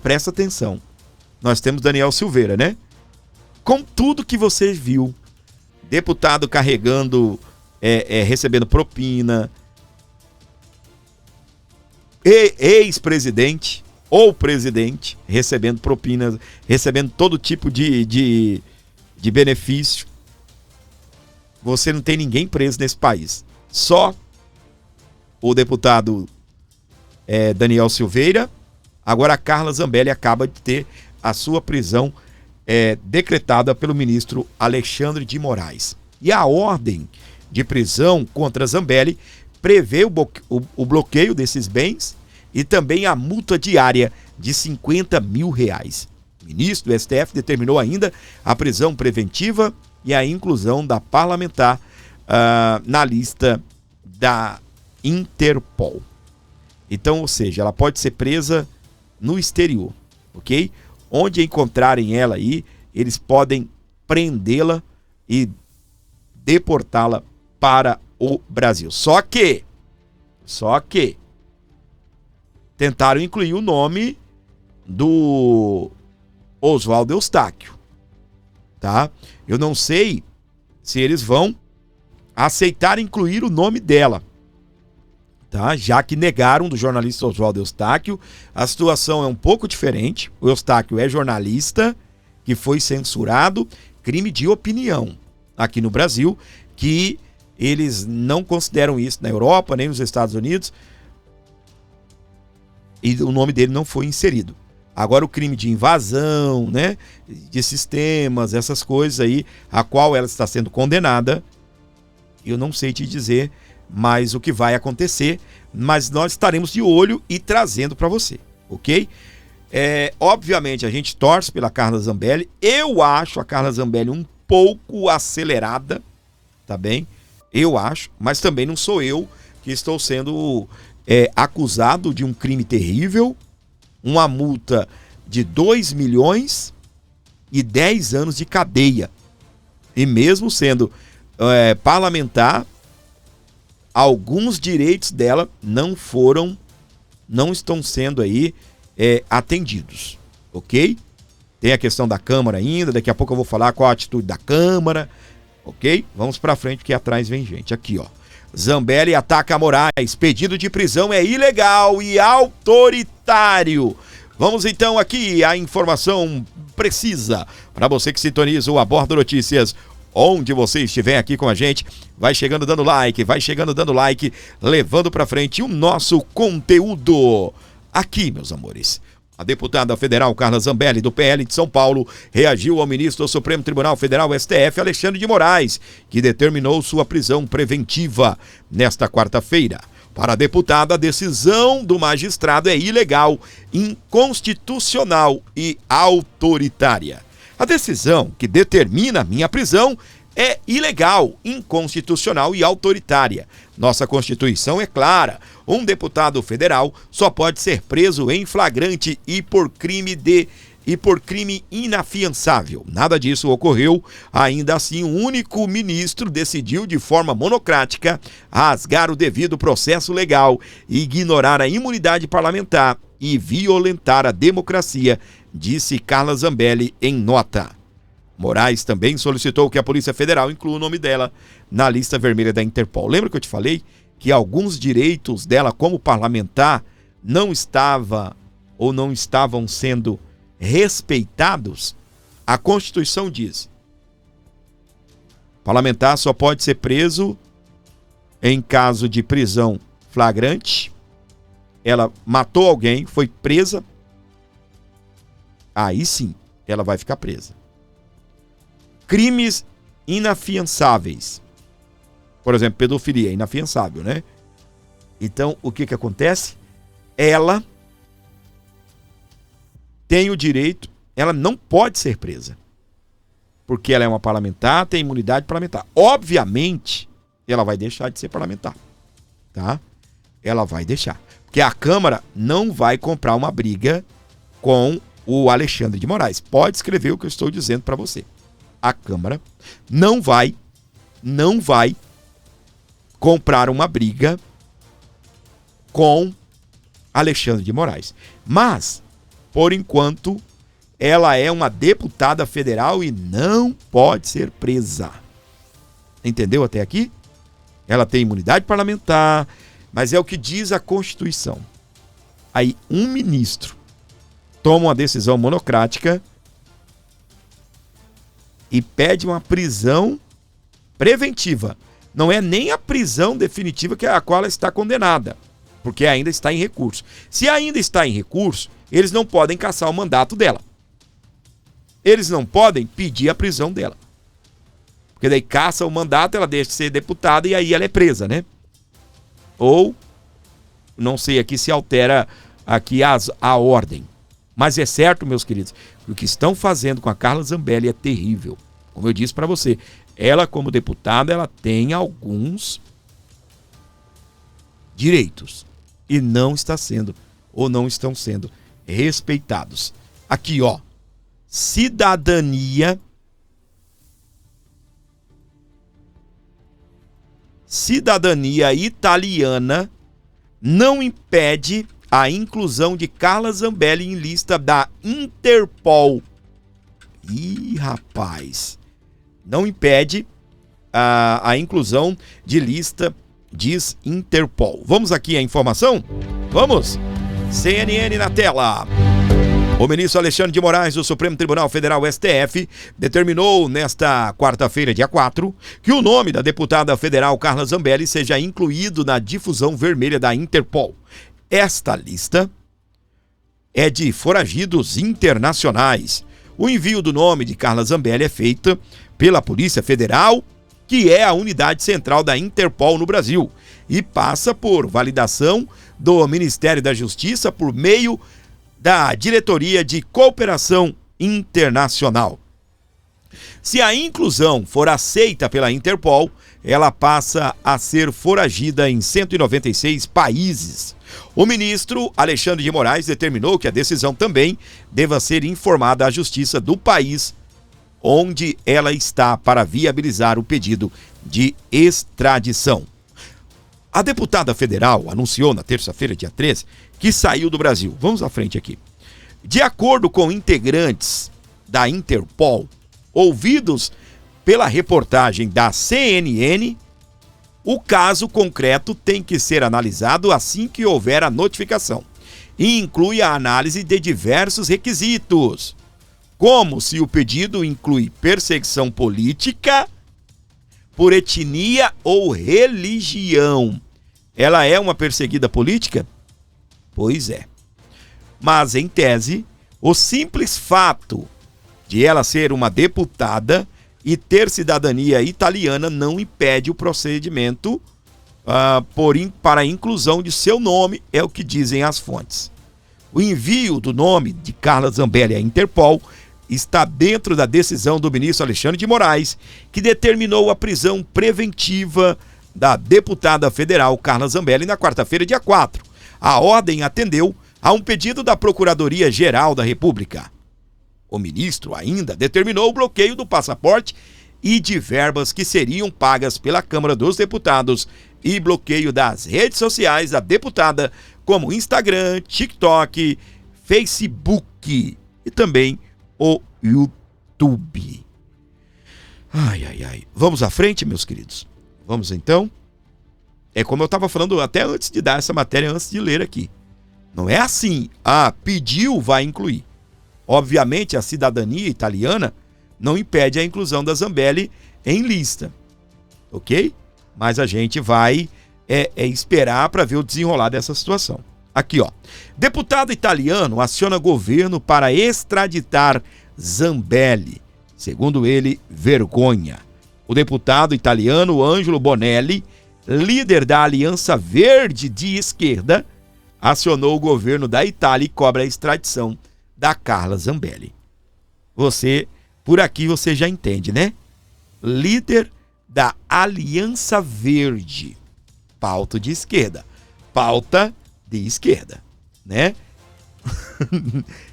presta atenção, nós temos Daniel Silveira, né? Com tudo que você viu, deputado carregando, recebendo propina, ex-presidente ou presidente recebendo propinas, recebendo todo tipo de benefício. Você não tem ninguém preso nesse país. Só o deputado Daniel Silveira. Agora a Carla Zambelli acaba de ter a sua prisão decretada pelo ministro Alexandre de Moraes. E a ordem de prisão contra Zambelli prevê o bloqueio desses bens e também a multa diária de 50 mil reais. O ministro do STF determinou ainda a prisão preventiva e a inclusão da parlamentar na lista da Interpol. Então, ou seja, ela pode ser presa no exterior, ok? Onde encontrarem ela aí, eles podem prendê-la e deportá-la para o Brasil. Só que tentaram incluir o nome do Oswaldo Eustáquio, tá? Eu não sei se eles vão aceitar incluir o nome dela, tá? Já que negaram do jornalista Oswaldo Eustáquio. A situação é um pouco diferente. O Eustáquio é jornalista que foi censurado, crime de opinião aqui no Brasil, que eles não consideram isso na Europa, nem nos Estados Unidos, e o nome dele não foi inserido. Agora o crime de invasão, né, de sistemas, essas coisas aí, a qual ela está sendo condenada, eu não sei te dizer mais o que vai acontecer, mas nós estaremos de olho e trazendo para você, ok? Obviamente a gente torce pela Carla Zambelli. Eu acho a Carla Zambelli um pouco acelerada, tá bem? Eu acho, mas também não sou eu que estou sendo acusado de um crime terrível, uma multa de 2 milhões, e 10 anos de cadeia. E mesmo sendo parlamentar, alguns direitos dela não estão sendo aí atendidos, ok? Tem a questão da Câmara ainda, daqui a pouco eu vou falar qual a atitude da Câmara, ok? Vamos pra frente, porque atrás vem gente. Aqui, ó. Zambelli ataca Moraes, pedido de prisão é ilegal e autoritário. Vamos então aqui a informação precisa para você que sintoniza o Abordo Notícias. Onde você estiver aqui com a gente, vai chegando dando like, levando pra frente o nosso conteúdo. Aqui, meus amores, a deputada federal Carla Zambelli, do PL de São Paulo, reagiu ao ministro do Supremo Tribunal Federal, STF, Alexandre de Moraes, que determinou sua prisão preventiva nesta quarta-feira. Para a deputada, a decisão do magistrado é ilegal, inconstitucional e autoritária. A decisão que determina a minha prisão é ilegal, inconstitucional e autoritária. Nossa Constituição é clara. Um deputado federal só pode ser preso em flagrante e por crime inafiançável. Nada disso ocorreu. Ainda assim, um único ministro decidiu de forma monocrática rasgar o devido processo legal, ignorar a imunidade parlamentar e violentar a democracia, disse Carla Zambelli em nota. Moraes também solicitou que a Polícia Federal inclua o nome dela na lista vermelha da Interpol. Lembra que eu te falei que alguns direitos dela como parlamentar não estavam sendo respeitados? A Constituição diz: parlamentar só pode ser preso em caso de prisão flagrante. Ela matou alguém, foi presa, aí sim ela vai ficar presa. Crimes inafiançáveis, por exemplo, pedofilia é inafiançável, né? Então, o que acontece? Ela tem o direito, ela não pode ser presa, porque ela é uma parlamentar, tem imunidade parlamentar. Obviamente, ela vai deixar de ser parlamentar, tá? Ela vai deixar, porque a Câmara não vai comprar uma briga com o Alexandre de Moraes. Pode escrever o que eu estou dizendo para você. A Câmara não vai comprar uma briga com Alexandre de Moraes. Mas, por enquanto, ela é uma deputada federal e não pode ser presa. Entendeu até aqui? Ela tem imunidade parlamentar, mas é o que diz a Constituição. Aí um ministro toma uma decisão monocrática e pede uma prisão preventiva. Não é nem a prisão definitiva que a qual ela está condenada, porque ainda está em recurso. Se ainda está em recurso, eles não podem cassar o mandato dela. Eles não podem pedir a prisão dela. Porque daí caça o mandato, ela deixa de ser deputada e aí ela é presa, né? Ou, não sei aqui se altera aqui a ordem. Mas é certo, meus queridos, que o que estão fazendo com a Carla Zambelli é terrível. Como eu disse para você, ela como deputada, ela tem alguns direitos e não está sendo ou não estão sendo respeitados. Aqui, ó, cidadania italiana não impede a inclusão de Carla Zambelli em lista da Interpol. Ih, rapaz. Não impede a inclusão de lista, diz Interpol. Vamos aqui a informação? Vamos? CNN na tela. O ministro Alexandre de Moraes, do Supremo Tribunal Federal, STF, determinou nesta quarta-feira, dia 4, que o nome da deputada federal Carla Zambelli seja incluído na difusão vermelha da Interpol. Esta lista é de foragidos internacionais. O envio do nome de Carla Zambelli é feito pela Polícia Federal, que é a unidade central da Interpol no Brasil, e passa por validação do Ministério da Justiça por meio da Diretoria de Cooperação Internacional. Se a inclusão for aceita pela Interpol, ela passa a ser foragida em 196 países. O ministro Alexandre de Moraes determinou que a decisão também deva ser informada à Justiça do país onde ela está para viabilizar o pedido de extradição. A deputada federal anunciou na terça-feira, dia 13, que saiu do Brasil. Vamos à frente aqui. De acordo com integrantes da Interpol, ouvidos pela reportagem da CNN, o caso concreto tem que ser analisado assim que houver a notificação e inclui a análise de diversos requisitos, como se o pedido inclui perseguição política por etnia ou religião. Ela é uma perseguida política? Pois é. Mas, em tese, o simples fato de ela ser uma deputada e ter cidadania italiana não impede o procedimento para a inclusão de seu nome, é o que dizem as fontes. O envio do nome de Carla Zambelli à Interpol está dentro da decisão do ministro Alexandre de Moraes, que determinou a prisão preventiva da deputada federal Carla Zambelli na quarta-feira, dia 4. A ordem atendeu a um pedido da Procuradoria-Geral da República. O ministro ainda determinou o bloqueio do passaporte e de verbas que seriam pagas pela Câmara dos Deputados e bloqueio das redes sociais da deputada, como Instagram, TikTok, Facebook e também o YouTube. Ai, ai, ai. Vamos à frente, meus queridos? Vamos então? É como eu estava falando até antes de dar essa matéria, antes de ler aqui. Não é assim, pediu, vai incluir. Obviamente, a cidadania italiana não impede a inclusão da Zambelli em lista, ok? Mas a gente vai esperar para ver o desenrolar dessa situação. Aqui, ó. Deputado italiano aciona governo para extraditar Zambelli. Segundo ele, vergonha. O deputado italiano Angelo Bonelli, líder da Aliança Verde de Esquerda, acionou o governo da Itália e cobra a extradição da Carla Zambelli. Por aqui você já entende, né? Líder da Aliança Verde. Pauta de esquerda. Pauta de esquerda, né?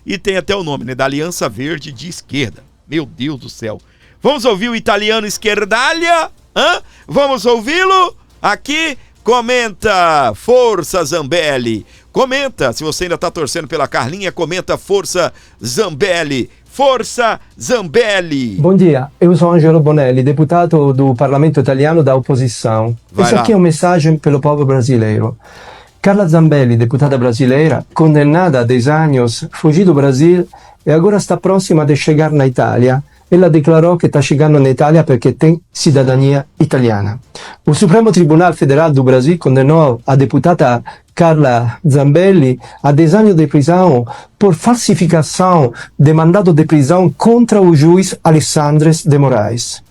E tem até o nome, né? Da Aliança Verde de Esquerda. Meu Deus do céu. Vamos ouvir o italiano Esquerdalha? Vamos ouvi-lo? Aqui, comenta, força Zambelli. Comenta, se você ainda está torcendo pela Carlinha, comenta, força Zambelli. Força Zambelli. Bom dia, eu sou Angelo Bonelli, deputado do Parlamento Italiano da oposição. Esse aqui é uma mensagem pelo povo brasileiro. Carla Zambelli, deputada brasileira, condenada a 10 anos, fugiu do Brasil e agora está próxima de chegar na Itália. Ela declarou que está chegando na Itália porque tem cidadania italiana. O Supremo Tribunal Federal do Brasil condenou a deputada Carla Zambelli a 10 anos de prisão por falsificação de mandado de prisão contra o juiz Alexandre de Moraes.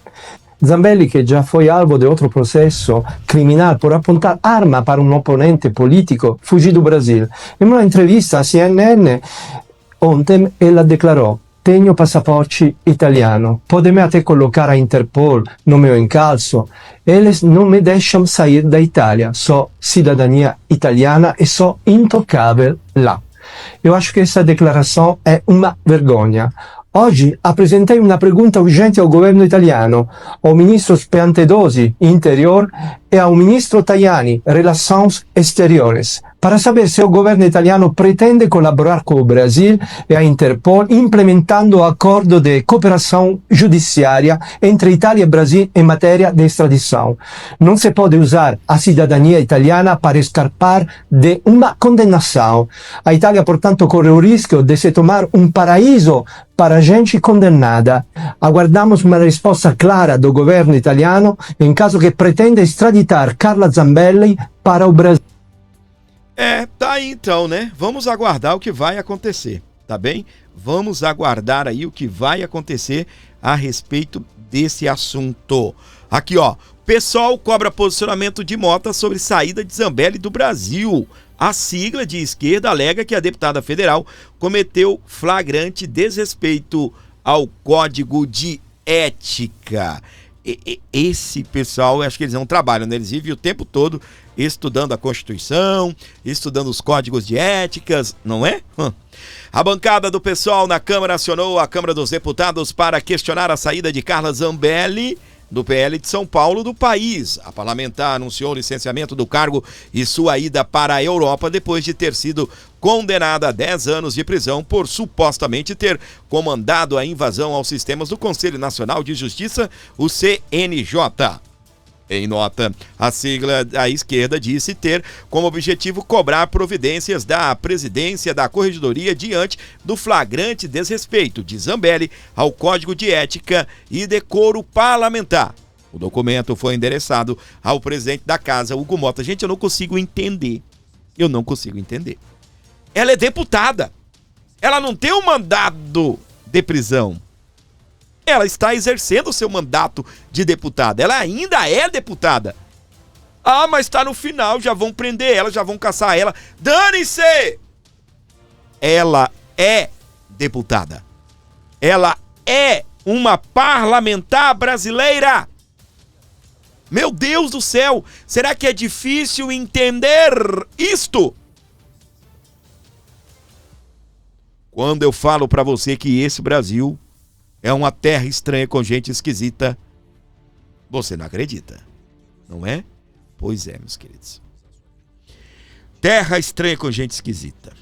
Zambelli, que já foi alvo de outro processo criminal por apontar arma para um oponente político, fugiu do Brasil. Em uma entrevista à CNN, ontem, ela declarou: tenho passaporte italiano, podem até colocar a Interpol no meu encalço, eles não me deixam sair da Itália, sou cidadania italiana e sou intocável lá. Eu acho que essa declaração é uma vergonha. Oggi apresentei una pergunta urgente ao governo italiano, ao ministro Piantedosi, Interior, e ao ministro Tajani, Relações Exteriores, para saber se o governo italiano pretende colaborar com o Brasil e a Interpol implementando o acordo de cooperação judiciária entre Itália e Brasil em matéria de extradição. Não se pode usar a cidadania italiana para escapar de uma condenação. A Itália, portanto, corre o risco de se tornar um paraíso para gente condenada. Aguardamos uma risposta clara do governo italiano em caso que pretenda extraditar Carla Zambelli para o Brasil. Tá aí então, né? Vamos aguardar o que vai acontecer, tá bem? Vamos aguardar aí o que vai acontecer a respeito desse assunto. Aqui, ó, PSOL cobra posicionamento de Mota sobre saída de Zambelli do Brasil. A sigla de esquerda alega que a deputada federal cometeu flagrante desrespeito ao Código de Ética. Esse pessoal, acho que eles não trabalham, né? Eles vivem o tempo todo estudando a Constituição, estudando os códigos de éticas, não é? A bancada do PSOL na Câmara acionou a Câmara dos Deputados para questionar a saída de Carla Zambelli, do PL de São Paulo, do país. A parlamentar anunciou o licenciamento do cargo e sua ida para a Europa depois de ter sido condenada a 10 anos de prisão por supostamente ter comandado a invasão aos sistemas do Conselho Nacional de Justiça, o CNJ. Em nota, a sigla da esquerda disse ter como objetivo cobrar providências da presidência da Corregedoria diante do flagrante desrespeito de Zambelli ao Código de Ética e Decoro Parlamentar. O documento foi endereçado ao presidente da casa, Hugo Mota. Gente, eu não consigo entender. Ela é deputada. Ela não tem um mandado de prisão. Ela está exercendo o seu mandato de deputada. Ela ainda é deputada. Ah, mas está no final, já vão prender ela, já vão caçar ela. Dane-se! Ela é deputada. Ela é uma parlamentar brasileira. Meu Deus do céu! Será que é difícil entender isto? Quando eu falo para você que esse Brasil é uma terra estranha com gente esquisita, você não acredita, não é? Pois é, meus queridos. Terra estranha com gente esquisita.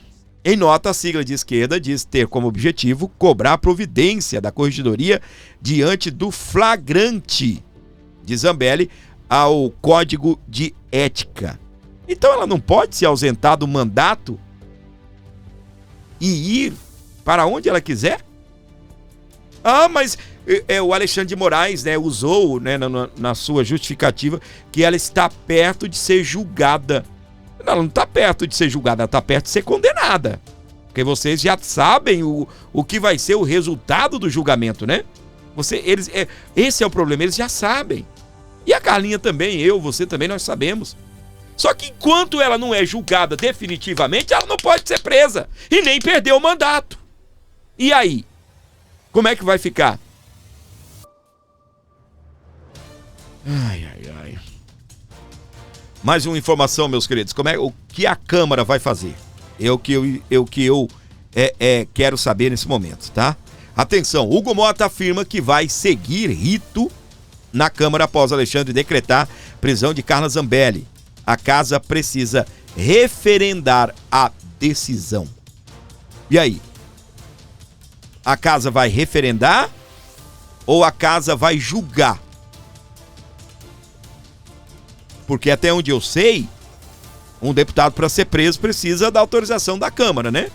Em nota, a sigla de esquerda diz ter como objetivo cobrar providência da Corregedoria diante do flagrante de Zambelli ao Código de Ética. Então ela não pode se ausentar do mandato e ir para onde ela quiser? Ah, mas o Alexandre de Moraes, né, usou, né, na sua justificativa que ela está perto de ser julgada. Não, ela não está perto de ser julgada, ela está perto de ser condenada. Porque vocês já sabem o que vai ser o resultado do julgamento, né? Esse é o problema, eles já sabem. E a Carlinha também, você também, nós sabemos. Só que enquanto ela não é julgada definitivamente, ela não pode ser presa e nem perder o mandato. E aí? Como é que vai ficar? Ai. Mais uma informação, meus queridos. O que a Câmara vai fazer? É o que eu quero saber nesse momento, tá? Atenção, Hugo Mota afirma que vai seguir rito na Câmara após Alexandre decretar prisão de Carla Zambelli. A casa precisa referendar a decisão. E aí? A casa vai referendar ou a casa vai julgar? Porque até onde eu sei, um deputado para ser preso precisa da autorização da Câmara, né?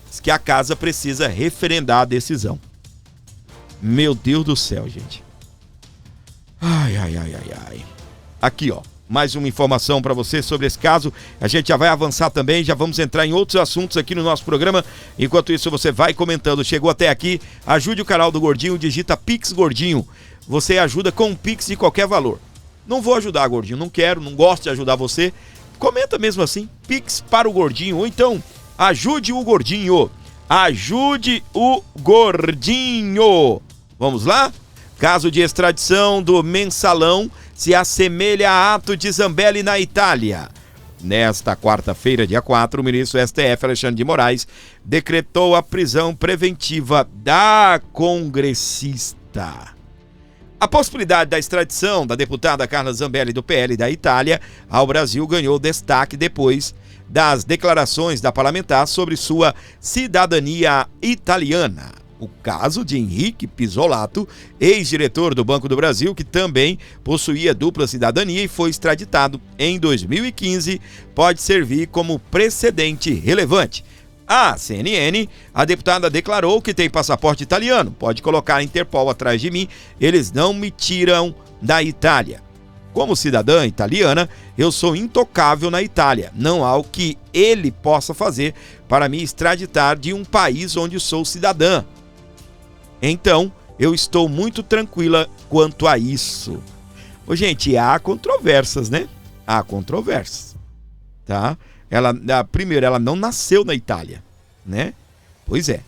Diz que a casa precisa referendar a decisão. Meu Deus do céu, gente. Ai. Aqui, ó. Mais uma informação para você sobre esse caso. A gente já vai avançar também, já vamos entrar em outros assuntos aqui no nosso programa. Enquanto isso, você vai comentando. Chegou até aqui, ajude o canal do Gordinho, digita Pix Gordinho. Você ajuda com um Pix de qualquer valor. Não vou ajudar, Gordinho, não quero, não gosto de ajudar você. Comenta mesmo assim, Pix para o Gordinho. Ou então, ajude o Gordinho. Ajude o Gordinho. Vamos lá? Caso de extradição do mensalão se assemelha a ato de Zambelli na Itália. Nesta quarta-feira, dia 4, o ministro STF, Alexandre de Moraes, decretou a prisão preventiva da congressista. A possibilidade da extradição da deputada Carla Zambelli do PL da Itália ao Brasil ganhou destaque depois das declarações da parlamentar sobre sua cidadania italiana. O caso de Henrique Pisolato, ex-diretor do Banco do Brasil, que também possuía dupla cidadania e foi extraditado em 2015, pode servir como precedente relevante. À CNN, a deputada declarou que tem passaporte italiano. Pode colocar a Interpol atrás de mim, eles não me tiram da Itália. Como cidadã italiana, eu sou intocável na Itália. Não há o que ele possa fazer para me extraditar de um país onde sou cidadã. Então, eu estou muito tranquila quanto a isso. Ô, gente, há controvérsias, né? Há controvérsias, tá? Primeiro, ela não nasceu na Itália, né? Pois é.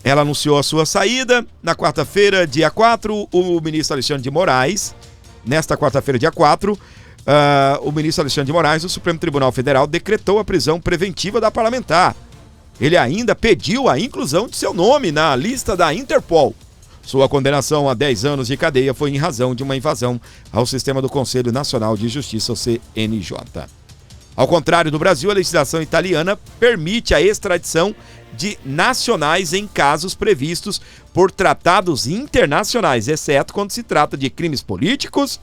Ela anunciou a sua saída na quarta-feira, dia 4. O ministro Alexandre de Moraes nesta quarta-feira, dia 4, o ministro Alexandre de Moraes, do Supremo Tribunal Federal, decretou a prisão preventiva da parlamentar. Ele ainda pediu a inclusão de seu nome na lista da Interpol. Sua condenação a 10 anos de cadeia foi em razão de uma invasão ao sistema do Conselho Nacional de Justiça, o CNJ. Ao contrário do Brasil, a legislação italiana permite a extradição de nacionais em casos previstos por tratados internacionais, exceto quando se trata de crimes políticos,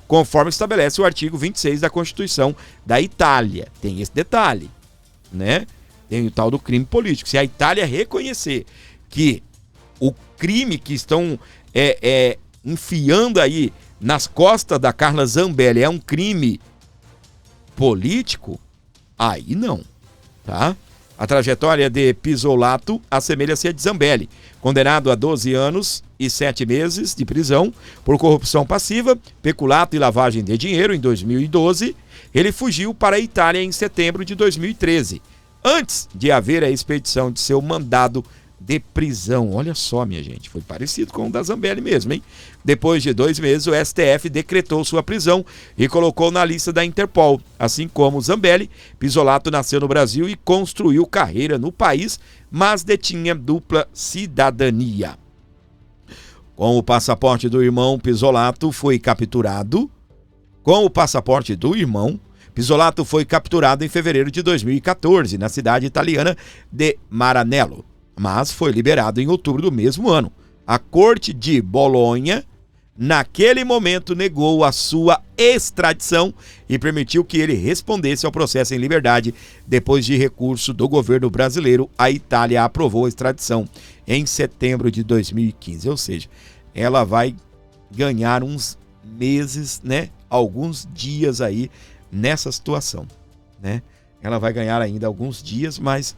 conforme estabelece o artigo 26 da Constituição da Itália. Tem esse detalhe, né? Tem o tal do crime político. Se a Itália reconhecer que o crime que estão enfiando aí nas costas da Carla Zambelli é um crime político, aí não, tá? A trajetória de Pisolato assemelha-se a de Zambelli, condenado a 12 anos e 7 meses de prisão por corrupção passiva, peculato e lavagem de dinheiro em 2012. Ele fugiu para a Itália em setembro de 2013, antes de haver a expedição de seu mandado de prisão. Olha só, minha gente, foi parecido com o da Zambelli mesmo, hein? Depois de 2 meses, o STF decretou sua prisão e colocou na lista da Interpol. Assim como Zambelli, Pisolato nasceu no Brasil e construiu carreira no país, mas detinha dupla cidadania. Com o passaporte do irmão, Pisolato foi capturado. Pisolato foi capturado em fevereiro de 2014, na cidade italiana de Maranello, mas foi liberado em outubro do mesmo ano. A Corte de Bolonha, naquele momento, negou a sua extradição e permitiu que ele respondesse ao processo em liberdade. Depois de recurso do governo brasileiro, a Itália aprovou a extradição em setembro de 2015. Ou seja, ela vai ganhar uns meses, né? Alguns dias aí nessa situação, né? Ela vai ganhar ainda alguns dias, mas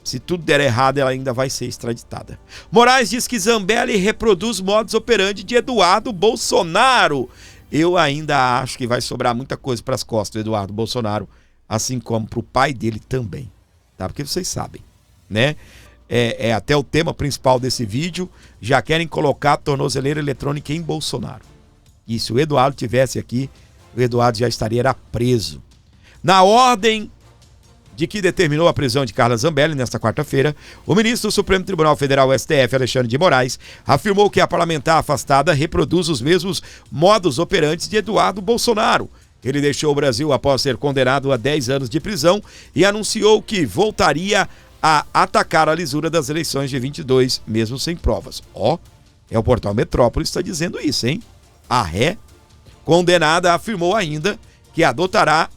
se tudo der errado, ela ainda vai ser extraditada. Moraes diz que Zambelli reproduz modus operandi de Eduardo Bolsonaro. Eu ainda acho que vai sobrar muita coisa para as costas do Eduardo Bolsonaro, assim como para o pai dele também, tá? Porque vocês sabem, né? É até o tema principal desse vídeo. Já querem colocar a tornozeleira eletrônica em Bolsonaro. E se o Eduardo tivesse aqui, o Eduardo já estaria preso. Na ordem de que determinou a prisão de Carla Zambelli nesta quarta-feira, o ministro do Supremo Tribunal Federal, STF, Alexandre de Moraes, afirmou que a parlamentar afastada reproduz os mesmos modus operantes de Eduardo Bolsonaro. Ele deixou o Brasil após ser condenado a 10 anos de prisão e anunciou que voltaria a atacar a lisura das eleições de 22, mesmo sem provas. É o portal Metrópolis que está dizendo isso, hein? A ré condenada afirmou ainda que adotará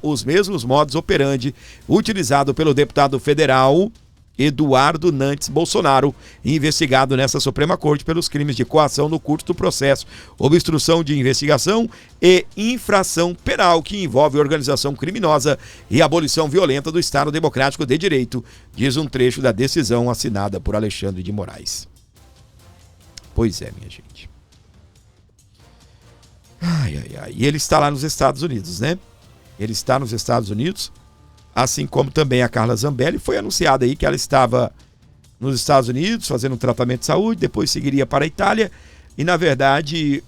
os mesmos modus operandi utilizado pelo deputado federal Eduardo Nantes Bolsonaro, investigado nesta Suprema Corte pelos crimes de coação no curso do processo, obstrução de investigação e infração penal que envolve organização criminosa e abolição violenta do Estado Democrático de Direito, diz um trecho da decisão assinada por Alexandre de Moraes. Pois é, minha gente. E ele está lá nos Estados Unidos, né? Ele está nos Estados Unidos, assim como também a Carla Zambelli. Foi anunciado aí que ela estava nos Estados Unidos fazendo um tratamento de saúde, depois seguiria para a Itália. E, na verdade,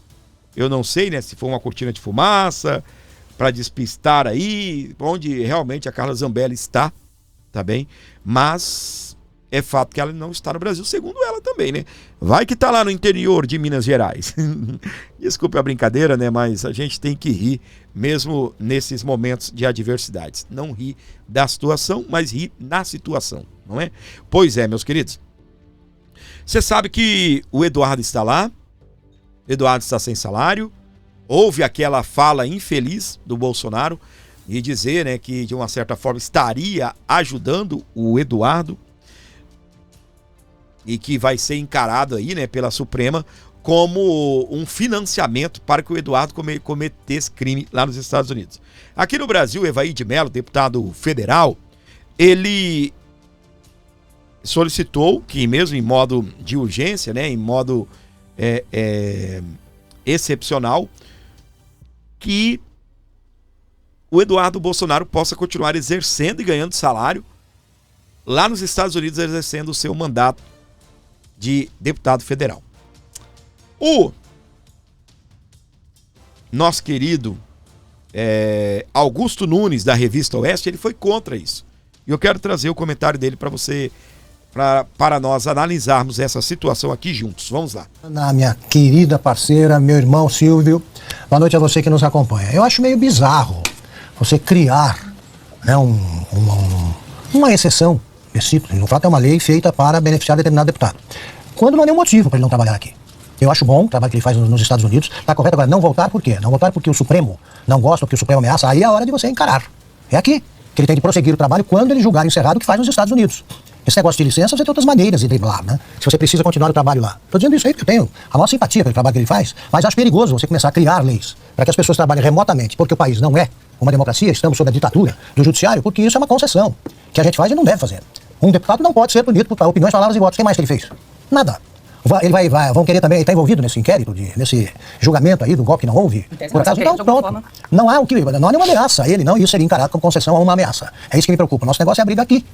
eu não sei, né, se foi uma cortina de fumaça para despistar aí onde realmente a Carla Zambelli está, tá bem? Mas é fato que ela não está no Brasil, segundo ela também, né? Vai que está lá no interior de Minas Gerais. Desculpe a brincadeira, né? Mas a gente tem que rir mesmo nesses momentos de adversidades. Não rir da situação, mas rir na situação, não é? Pois é, meus queridos. Você sabe que o Eduardo está lá, Eduardo está sem salário. Houve aquela fala infeliz do Bolsonaro e dizer, né, que de uma certa forma estaria ajudando o Eduardo e que vai ser encarado aí, né, pela Suprema como um financiamento para que o Eduardo cometesse crime lá nos Estados Unidos. Aqui no Brasil, Evaí de Mello, deputado federal, ele solicitou que mesmo em modo de urgência, né, em modo excepcional, que o Eduardo Bolsonaro possa continuar exercendo e ganhando salário lá nos Estados Unidos, exercendo o seu mandato de deputado federal. O nosso querido Augusto Nunes, da Revista Oeste, ele foi contra isso. E eu quero trazer o comentário dele para você, para nós analisarmos essa situação aqui juntos. Vamos lá. Minha querida parceira, meu irmão Silvio, boa noite a você que nos acompanha. Eu acho meio bizarro você criar, né, uma exceção, no fato é uma lei feita para beneficiar determinado deputado, quando não há nenhum motivo para ele não trabalhar aqui. Eu acho bom o trabalho que ele faz nos Estados Unidos. Está correto. Agora, não voltar por quê? Não voltar porque o Supremo não gosta, porque o Supremo ameaça. Aí é a hora de você encarar. É aqui que ele tem que prosseguir o trabalho quando ele julgar encerrado o que faz nos Estados Unidos. Esse negócio de licença, você tem outras maneiras de driblar, né? Se você precisa continuar o trabalho lá. Estou dizendo isso aí porque eu tenho a maior simpatia pelo trabalho que ele faz, mas acho perigoso você começar a criar leis para que as pessoas trabalhem remotamente, porque o país não é uma democracia, estamos sob a ditadura do judiciário, porque isso é uma concessão que a gente faz e não deve fazer. Um deputado não pode ser punido por opiniões, palavras e votos. O que mais que ele fez? Nada. Vão querer também, ele está envolvido nesse inquérito, nesse julgamento aí do golpe que não houve. Por acaso, então, pronto. Não há nenhuma ameaça a ele, não, e isso seria encarado como concessão a uma ameaça. É isso que me preocupa. Nosso negócio é a briga aqui,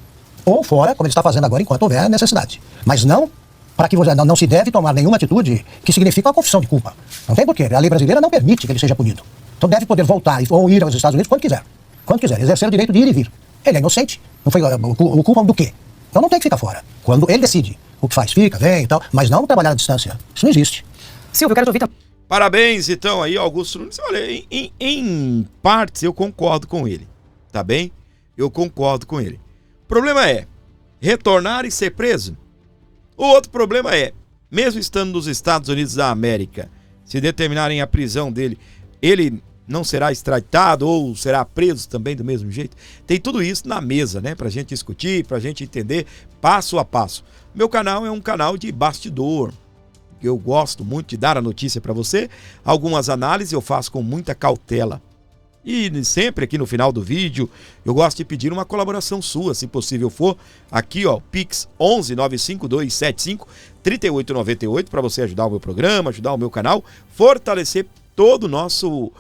ou fora, como ele está fazendo agora, enquanto houver necessidade. Mas não, para que você não se deve tomar nenhuma atitude que signifique uma confissão de culpa. Não tem porquê. A lei brasileira não permite que ele seja punido. Então deve poder voltar ou ir aos Estados Unidos quando quiser. Quando quiser, exercer o direito de ir e vir. Ele é inocente. Não foi o culpam do quê? Então não tem que ficar fora. Quando ele decide o que faz, fica, vem e tal, mas não trabalhar à distância. Isso não existe. Silvio, eu quero te ouvir também. Parabéns, então, aí, Augusto Nunes. Olha, em partes eu concordo com ele, tá bem? Eu concordo com ele. O problema é retornar e ser preso. O outro problema é, mesmo estando nos Estados Unidos da América, se determinarem a prisão dele, ele não será extraditado ou será preso também do mesmo jeito? Tem tudo isso na mesa, né? Pra gente discutir, pra gente entender passo a passo. Meu canal é um canal de bastidor. Eu gosto muito de dar a notícia para você. Algumas análises eu faço com muita cautela. E sempre aqui no final do vídeo, eu gosto de pedir uma colaboração sua, se possível for. Aqui, ó, Pix 11 95275 3898 para você ajudar o meu programa, ajudar o meu canal, fortalecer todo o nosso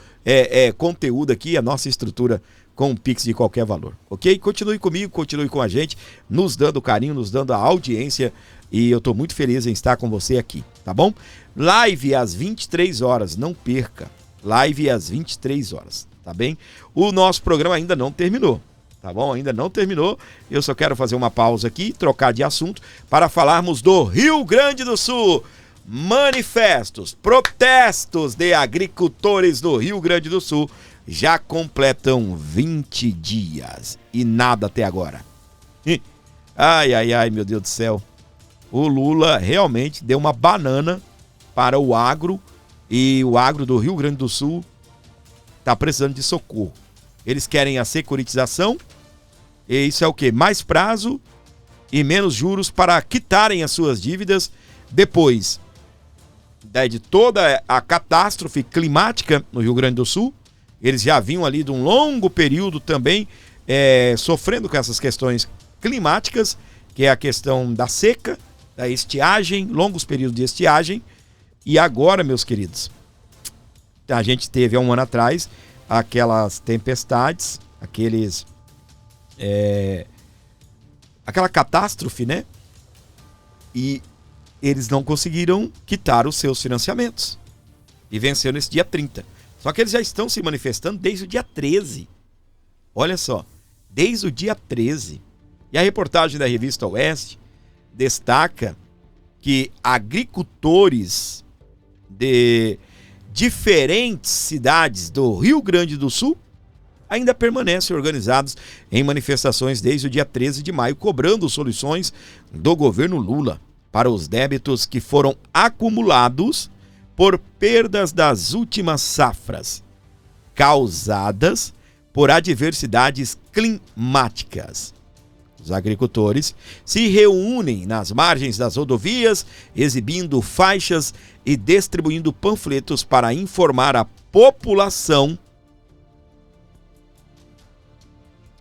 conteúdo aqui, a nossa estrutura com um Pix de qualquer valor, ok? Continue comigo, continue com a gente, nos dando carinho, nos dando a audiência, e eu tô muito feliz em estar com você aqui, tá bom? Live às 23 horas, não perca. Live às 23 horas, tá bem? O nosso programa ainda não terminou, tá bom? Ainda não terminou. Eu só quero fazer uma pausa aqui, trocar de assunto, para falarmos do Rio Grande do Sul. Manifestos, protestos de agricultores do Rio Grande do Sul já completam 20 dias e nada até agora. Ai, meu Deus do céu. O Lula realmente deu uma banana para o agro, e o agro do Rio Grande do Sul está precisando de socorro. Eles querem a securitização, e isso é o quê? Mais prazo e menos juros para quitarem as suas dívidas depois de toda a catástrofe climática no Rio Grande do Sul. Eles já vinham ali de um longo período também sofrendo com essas questões climáticas, que é a questão da seca, da estiagem, longos períodos de estiagem. E agora, meus queridos, a gente teve há um ano atrás aquelas tempestades, aquela catástrofe, né? E eles não conseguiram quitar os seus financiamentos. E venceram nesse dia 30. Só que eles já estão se manifestando desde o dia 13. Olha só, desde o dia 13. E a reportagem da Revista Oeste destaca que agricultores de diferentes cidades do Rio Grande do Sul ainda permanecem organizados em manifestações desde o dia 13 de maio, cobrando soluções do governo Lula para os débitos que foram acumulados por perdas das últimas safras, causadas por adversidades climáticas. Os agricultores se reúnem nas margens das rodovias, exibindo faixas e distribuindo panfletos para informar a população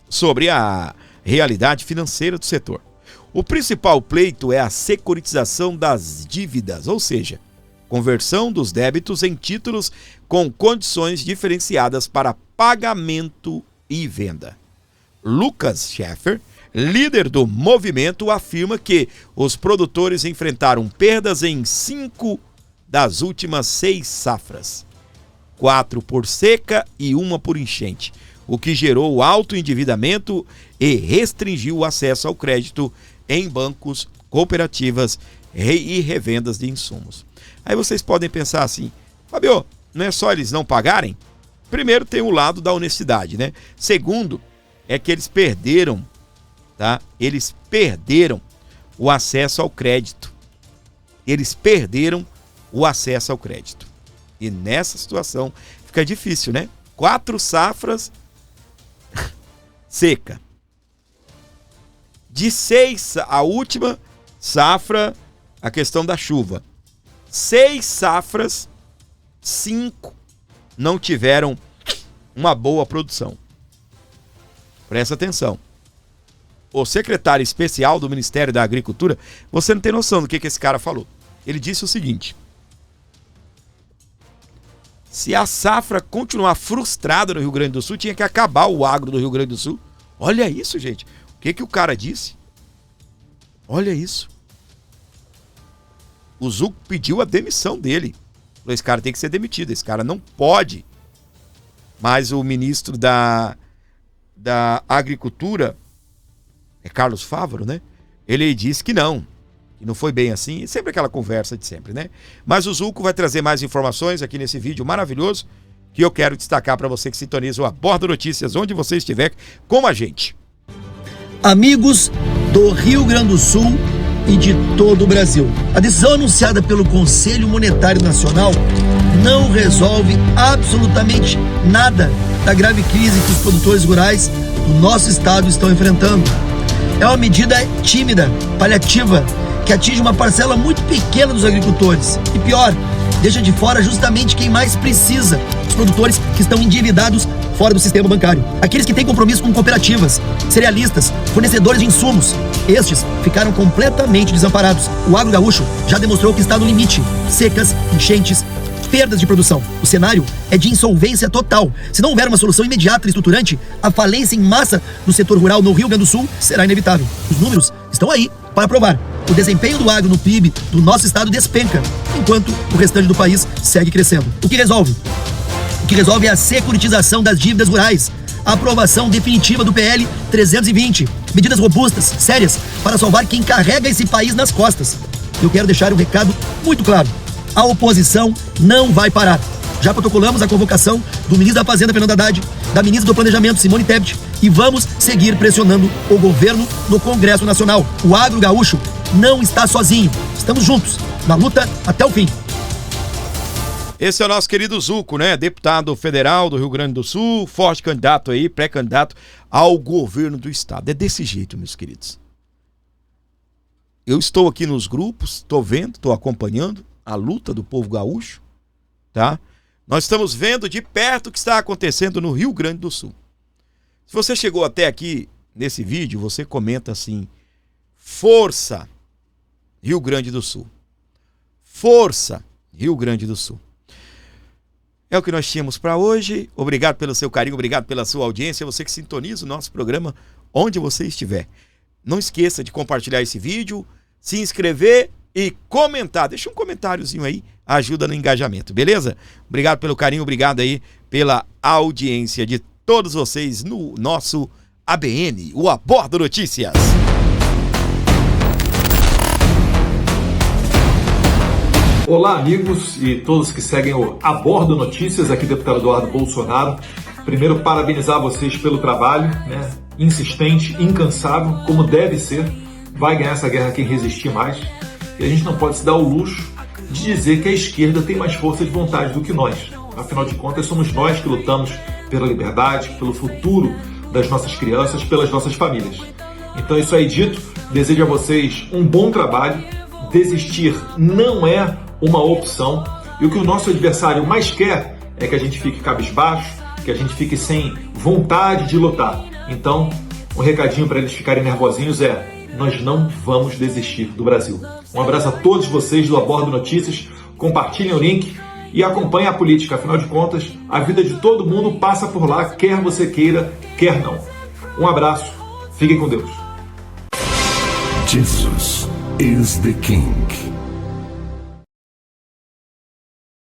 sobre a realidade financeira do setor. O principal pleito é a securitização das dívidas, ou seja, conversão dos débitos em títulos com condições diferenciadas para pagamento e venda. Lucas Scheffer, líder do movimento, afirma que os produtores enfrentaram perdas em 5 das últimas 6 safras. 4 por seca e 1 por enchente, o que gerou alto endividamento e restringiu o acesso ao crédito em bancos, cooperativas e revendas de insumos. Aí vocês podem pensar assim, Fabio, não é só eles não pagarem? Primeiro tem o lado da honestidade, né? Segundo, é que eles perderam, tá? Eles perderam o acesso ao crédito. Eles perderam o acesso ao crédito. E nessa situação fica difícil, né? 4 safras seca. De 6, a última safra, a questão da chuva. 6 safras, 5 não tiveram uma boa produção. Presta atenção. O secretário especial do Ministério da Agricultura, você não tem noção do que esse cara falou. Ele disse o seguinte: se a safra continuar frustrada no Rio Grande do Sul, tinha que acabar o agro do Rio Grande do Sul. Olha isso, gente. O que o cara disse? Olha isso. O Zuco pediu a demissão dele. Esse cara tem que ser demitido, esse cara não pode. Mas o ministro da Agricultura, é Carlos Fávaro, né? Ele disse que não foi bem assim. Sempre aquela conversa de sempre, né? Mas o Zuco vai trazer mais informações aqui nesse vídeo maravilhoso que eu quero destacar para você que sintoniza o Abordo Notícias, onde você estiver com a gente. Amigos do Rio Grande do Sul e de todo o Brasil, a decisão anunciada pelo Conselho Monetário Nacional não resolve absolutamente nada da grave crise que os produtores rurais do nosso estado estão enfrentando. É uma medida tímida, paliativa, que atinge uma parcela muito pequena dos agricultores. E pior, deixa de fora justamente quem mais precisa, os produtores que estão endividados fora do sistema bancário. Aqueles que têm compromisso com cooperativas, cerealistas, fornecedores de insumos. Estes ficaram completamente desamparados. O agro gaúcho já demonstrou que está no limite. Secas, enchentes, perdas de produção. O cenário é de insolvência total. Se não houver uma solução imediata e estruturante, a falência em massa do setor rural no Rio Grande do Sul será inevitável. Os números estão aí para provar. O desempenho do agro no PIB do nosso estado despenca, enquanto o restante do país segue crescendo. O que resolve? O que resolve é a securitização das dívidas rurais, a aprovação definitiva do PL 320, medidas robustas, sérias, para salvar quem carrega esse país nas costas. Eu quero deixar um recado muito claro. A oposição não vai parar. Já protocolamos a convocação do ministro da Fazenda, Fernando Haddad, da ministra do Planejamento, Simone Tebet, e vamos seguir pressionando o governo no Congresso Nacional. O agro gaúcho não está sozinho. Estamos juntos, na luta até o fim. Esse é o nosso querido Zuco, né? Deputado federal do Rio Grande do Sul, forte candidato aí, pré-candidato ao governo do estado. É desse jeito, meus queridos. Eu estou aqui nos grupos, estou vendo, estou acompanhando a luta do povo gaúcho, tá? Nós estamos vendo de perto o que está acontecendo no Rio Grande do Sul. Se você chegou até aqui nesse vídeo, você comenta assim: força, Rio Grande do Sul. Força, Rio Grande do Sul. É o que nós tínhamos para hoje. Obrigado pelo seu carinho, obrigado pela sua audiência. Você que sintoniza o nosso programa onde você estiver. Não esqueça de compartilhar esse vídeo, se inscrever e comentar. Deixa um comentáriozinho aí, ajuda no engajamento, beleza? Obrigado pelo carinho, obrigado aí pela audiência de todos vocês no nosso ABN, o Abordo Notícias. Olá, amigos e todos que seguem o Abordo Notícias, aqui deputado Eduardo Bolsonaro. Primeiro, parabenizar vocês pelo trabalho, né? Insistente, incansável, como deve ser. Vai ganhar essa guerra quem resistir mais. E a gente não pode se dar o luxo de dizer que a esquerda tem mais força de vontade do que nós. Afinal de contas, somos nós que lutamos pela liberdade, pelo futuro das nossas crianças, pelas nossas famílias. Então, isso aí dito, desejo a vocês um bom trabalho. Desistir não é uma opção, e o que o nosso adversário mais quer é que a gente fique cabisbaixo, que a gente fique sem vontade de lutar. Então, um recadinho para eles ficarem nervosinhos é: nós não vamos desistir do Brasil. Um abraço a todos vocês do Abordo Notícias, compartilhem o link e acompanhem a política. Afinal de contas, a vida de todo mundo passa por lá, quer você queira, quer não. Um abraço, fiquem com Deus. Jesus is the King.